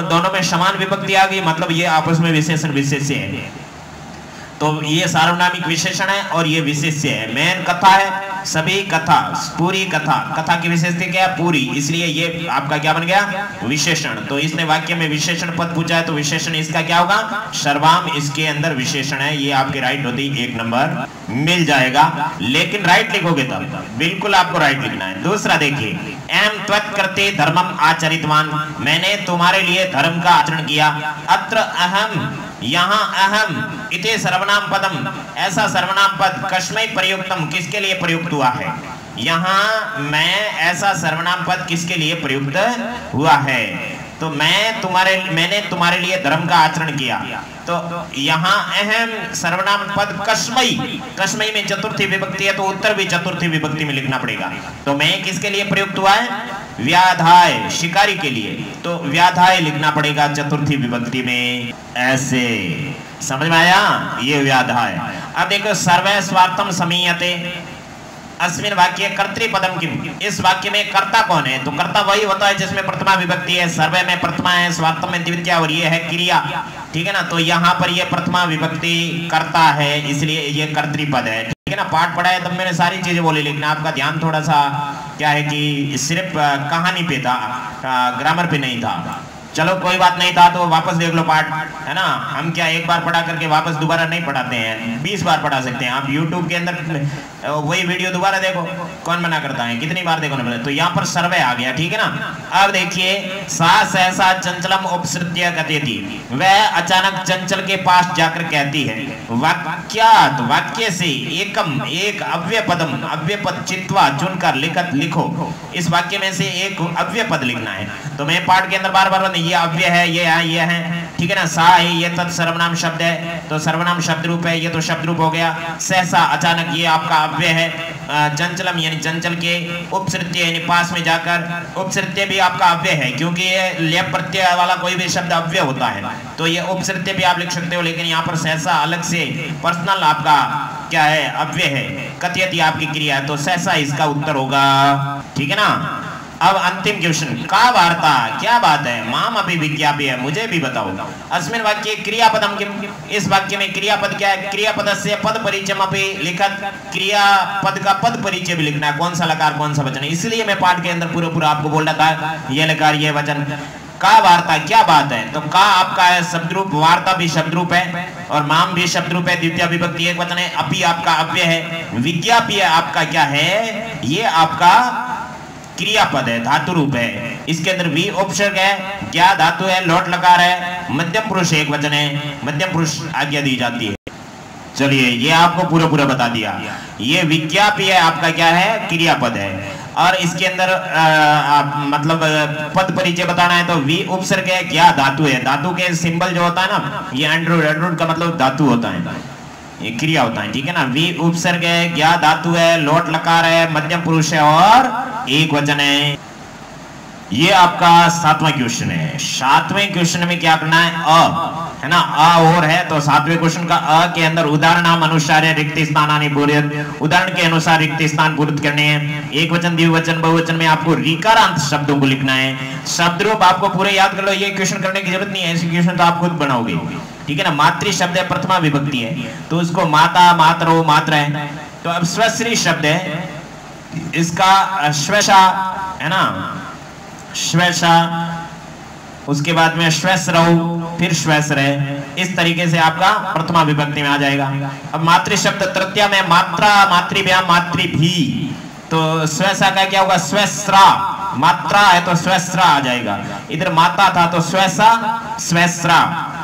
दोनों में समान विभक्ति आ गई, मतलब ये आपस में विशेषण विशेष्य है। तो ये सार्वनामिक विशेषण है और ये विशेष्य है। मेन कथा है, सभी कथा, पूरी कथा, कथा की विशेषता क्या है, पूरी, इसलिए ये आपका क्या बन गया, विशेषण। तो इसने वाक्य में विशेषण पद पूछा है, तो विशेषण इसका क्या होगा, सर्वाम, इसके अंदर विशेषण है, ये आपके राइट होती 1 नंबर मिल जाएगा। लेकिन राइट लिखोगे तब, बिल्कुल आपको राइट लिखना है। दूसरा देखिए, एम त्वत् कृते धर्मम आचरितवान, मैंने तुम्हारे लिए धर्म का आचरण किया। अत्र अहम, यहाँ अहम, इति सर्वनाम पदम, ऐसा सर्वनाम पद कस्मै प्रयुक्तम, किसके लिए प्रयुक्त हुआ है। यहाँ मैं, ऐसा सर्वनाम पद किसके लिए प्रयुक्त हुआ है, तो मैंने तुम्हारे लिए धर्म का आचरण किया। तो यहाँ अहम सर्वनाम पद कस्मै, कस्मै में चतुर्थी विभक्ति है, तो उत्तर भी चतुर्थी विभक्ति में लिखना पड़ेगा। तो मैं किसके लिए प्रयुक्त हुआ है, व्याधाय, शिकारी के लिए, तो व्याधाय लिखना पड़ेगा चतुर्थी विभक्ति में, ऐसे। समझ में आया, ये व्याधाय। अब देखो, सर्वे स्वार्थम समीयते, अस्मिन वाक्य कर्तृपदम किम, इस वाक्य में कर्ता कौन है, तो कर्ता वही होता है जिसमें प्रथमा विभक्ति है। सर्वे में प्रथमा है, स्वार्थम में द्वितीय, और ये है क्रिया, ठीक है ना। तो यहाँ पर ये प्रथमा विभक्ति कर्ता है, इसलिए ये कर्तृपद है, ठीक है ना। पाठ पढ़ा है तब मैंने सारी चीजें बोली, लेकिन आपका ध्यान थोड़ा सा क्या है कि सिर्फ कहानी पे था, ग्रामर पे नहीं था। चलो कोई बात नहीं था, तो वापस देख लो पाठ, है ना। हम क्या एक बार पढ़ा करके वापस दोबारा नहीं पढ़ाते हैं, 20 बार पढ़ा सकते हैं। आप YouTube के अंदर वही वीडियो दोबारा देखो, कौन मना करता है, कितनी बार देखो ना। तो यहाँ पर सर्वे आ गया, ठीक है ना। अब देखिए, सा सहसा चंचलम उपसृत्य कहती थी, वह अचानक चंचल के पास जाकर कहती है। वाक्यात, वाक्य से एकम, एक अव्यय पदम, अव्यय पद चित्वा, चुनकर लिखो। इस वाक्य में से एक अव्यय पद लिखना है। तो मैं पाठ के अंदर बार बार ये अव्यय है, ये है, ठीक है ना। सा है, ये तत् सर्वनाम शब्द है, तो सर्वनाम शब्द रूप है, ये तो शब्द रूप हो गया। सहसा, अचानक, ये आपका अव्यय है। चंचलम यानी चंचल के, उपसृत्य यानी पास में जाकर, उपसृत्य भी आपका अव्यय है, क्योंकि ये लेप प्रत्यय वाला कोई भी शब्द अव्यय होता है, तो ये उपसृत्य भी आप लिख सकते हो। लेकिन यहाँ पर सहसा अलग से पर्सनल आपका क्या है, अव्यय है। कथयति आपकी क्रिया है, तो सहसा इसका उत्तर होगा, ठीक है ना। अब अंतिम क्वेश्चन, का वार्ता, क्या बात है, माम अभी विज्ञाप्य, मुझे भी बताओ। अस्मिन वाक्य क्रियापदम किम, इस वाक्य में क्रियापद क्या है? क्रियापद से पद परिचय अभी लिखत, क्रियापद का पद परिचय भी लिखना है, कौन सा लकार कौन सा वचन। इसलिए मैं पाठ के अंदर पूरा आपको बोल रहा था, ये लकार ये वचन। का वार्ता, क्या बात है, तो का आपका है शब्द रूप, वार्ता भी शब्द रूप है और माम भी शब्द रूप है, द्वितीय विभक्ति एक वचन है, अपि आपका अव्यय है, विज्ञाप्य आपका क्या है, ये आपका क्रियापद है, धातु रूप है। इसके अंदर वी उपसर्ग है, क्या धातु है, लोट लकार है, मध्यम पुरुष एक वचन है, मध्यम पुरुष आज्ञा दी जाती है। चलिए ये आपको पूरा बता दिया। ये विज्ञाप्य आपका क्या है, क्रियापद है। और इसके अंदर मतलब पद परिचय बताना है तो वी उपसर्ग है, क्या धातु है, धातु के सिंबल जो होता है ना, ये एंड्रोइड का मतलब धातु होता है, ये क्रिया होता है, ठीक है ना। वी उपसर्ग है, क्या धातु है, लोट लकार है, मध्यम पुरुष है और एक वचन है। ये आपका 7वां क्वेश्चन है। 7वें क्वेश्चन में क्या करना है, अ है ना, अ और है तो 7वें क्वेश्चन का अ के अंदर उदाहरण नाम अनुसार रिक्त स्थानानि पूरित, उदाहरण के अनुसार रिक्त स्थान पूरित करने हैं। एक वचन द्विवचन बहुवचन में आपको ऋकारांत शब्दों को लिखना है। शब्द रूप आपको पूरे याद कर लो, ये क्वेश्चन करने की जरूरत नहीं है, ऐसे क्वेश्चन तो आप खुद बनाओगे, ठीक है ना। मातृ शब्द है, प्रथमा विभक्ति है तो उसको माता, मातरो, मात्र है। तो अब स्वश्री शब्द है, इसका श्वेशा है ना, श्वेशा, उसके बाद में श्वेसरौ, फिर श्वेसरे, इस तरीके से आपका प्रथमा विभक्ति में आ जाएगा। अब मातृ शब्द तृतीया में मात्रा, मातृभ्याम, मातृभी, तो श्वेसा का क्या होगा, स्वेस्रा, मात्रा है तो स्वेस्रा आ जाएगा। इधर माता था तो स्वेसा, स्वेस्रा,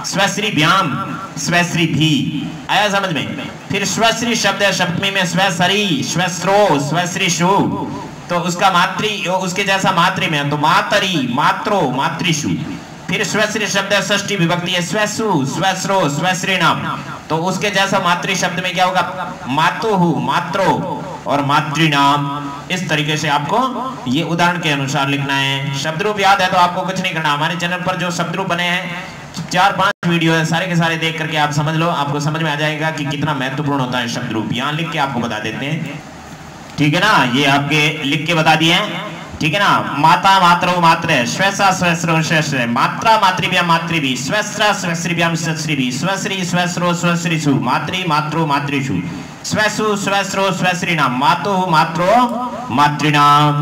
स्वेश्री भ्याम, स्वेश्री भी, आया समझ में। फिर स्वेश्री शब्द है, सप्तमी में स्वेसरी, स्वेस्रो, स्वेश्रीशु, तो उसका मातृ, उसके जैसा मातृ में तो मातरी, मात्रो, मातृशु। फिर स्वेश्री शब्द है, षष्ठी विभक्ति है, स्वेसु, स्वेस्रो, स्वेश्रीणाम, तो उसके जैसा मातृ शब्द में क्या होगा, मातुहु, मात्रो और मातृनाम। इस तरीके से आपको ये उदाहरण के अनुसार लिखना है। शब्द रूप याद है तो आपको कुछ नहीं करना, हमारे चैनल पर जो शब्द रूप बने हैं 4-5 वीडियो है, सारे के सारे देख करके आप समझ लो, आपको समझ में आ जाएगा कि कितना महत्वपूर्ण होता है शब्द रूप। यहाँ लिख के आपको बता देते हैं, ठीक है ना, ये आपके लिख के बता दिए हैं, ठीक है ना। माता, मात्रो, मात्र, श्वेसा, स्वेस्रो, श्वेश्रे, मात्रा, मातृभ्याम, मातृभी, स्वेस्रा, स्वेश्रीभ्याम, स्वेश्रीभी, स्वेश्री, स्वेस्रो, स्वेश्रीषु, मातृ, मात्रो, मातृषु, स्वेसु, स्वेस्रो, स्वेश्रीणाम, मातु, मात्रो, मातृणाम।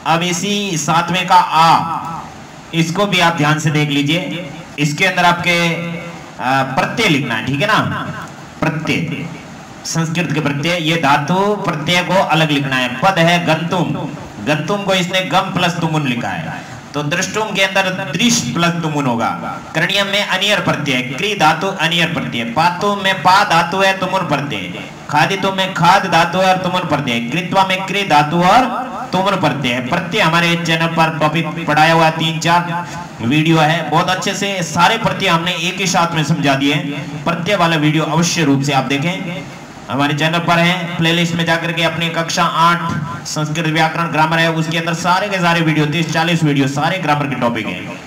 अब इसी 7वें का आ, इसको भी आप ध्यान से देख लीजिए। इसके अंदर आपके प्रत्यय लिखना है, ठीक है ना, प्रत्यय, संस्कृत के प्रत्यय, ये धातु प्रत्यय को अलग लिखना है। पद है गंतुम, गंतुम को इसने गम प्लस तुमुन लिखा है, तो दृष्टुम के अंदर दृश प्लस तुमुन होगा। करणीयम में अनियर प्रत्यय, क्री धातु अनियर प्रत्यय, पातुम में पा धातु है, तुमुन प्रत्यय, खादितुम में खाद धातु है और तुमुन प्रत्यय, कृत्वा में क्री धातु और तुमुन प्रत्यय। प्रत्यय हमारे चैनल पर टॉपिक पढ़ाया हुआ 3-4 वीडियो है, बहुत अच्छे से सारे प्रत्यय हमने एक ही साथ में समझा दिए। प्रत्यय वाला वीडियो अवश्य रूप से आप देखें, हमारे चैनल पर है, प्लेलिस्ट में जाकर के अपनी कक्षा 8 संस्कृत व्याकरण ग्रामर है, उसके अंदर सारे के सारे वीडियो 30-40 वीडियो सारे ग्रामर के टॉपिक हैं,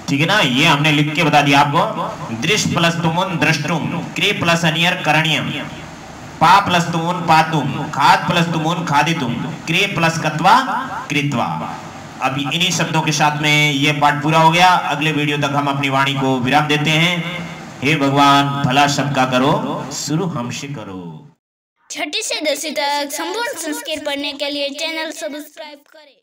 ठीक है ना। ये हमने लिख के बता दिया आपको। दृश प्लस तुमुन दृष्टुम, क्री प्लस अनियर करणीयम, पा प्लस तुमुन पातुम, खाद प्लस तुमुन खादितुम, क्री प्लस कत्वा कृत्वा। अब इन्हीं शब्दों के साथ में ये पाठ पूरा हो गया। अगले वीडियो तक हम अपनी वाणी को विराम देते हैं। हे भगवान, भला सबका करो, शुरू हमसे करो। 6ठी से 10वीं तक संपूर्ण संस्कृत पढ़ने के लिए चैनल सब्सक्राइब करें।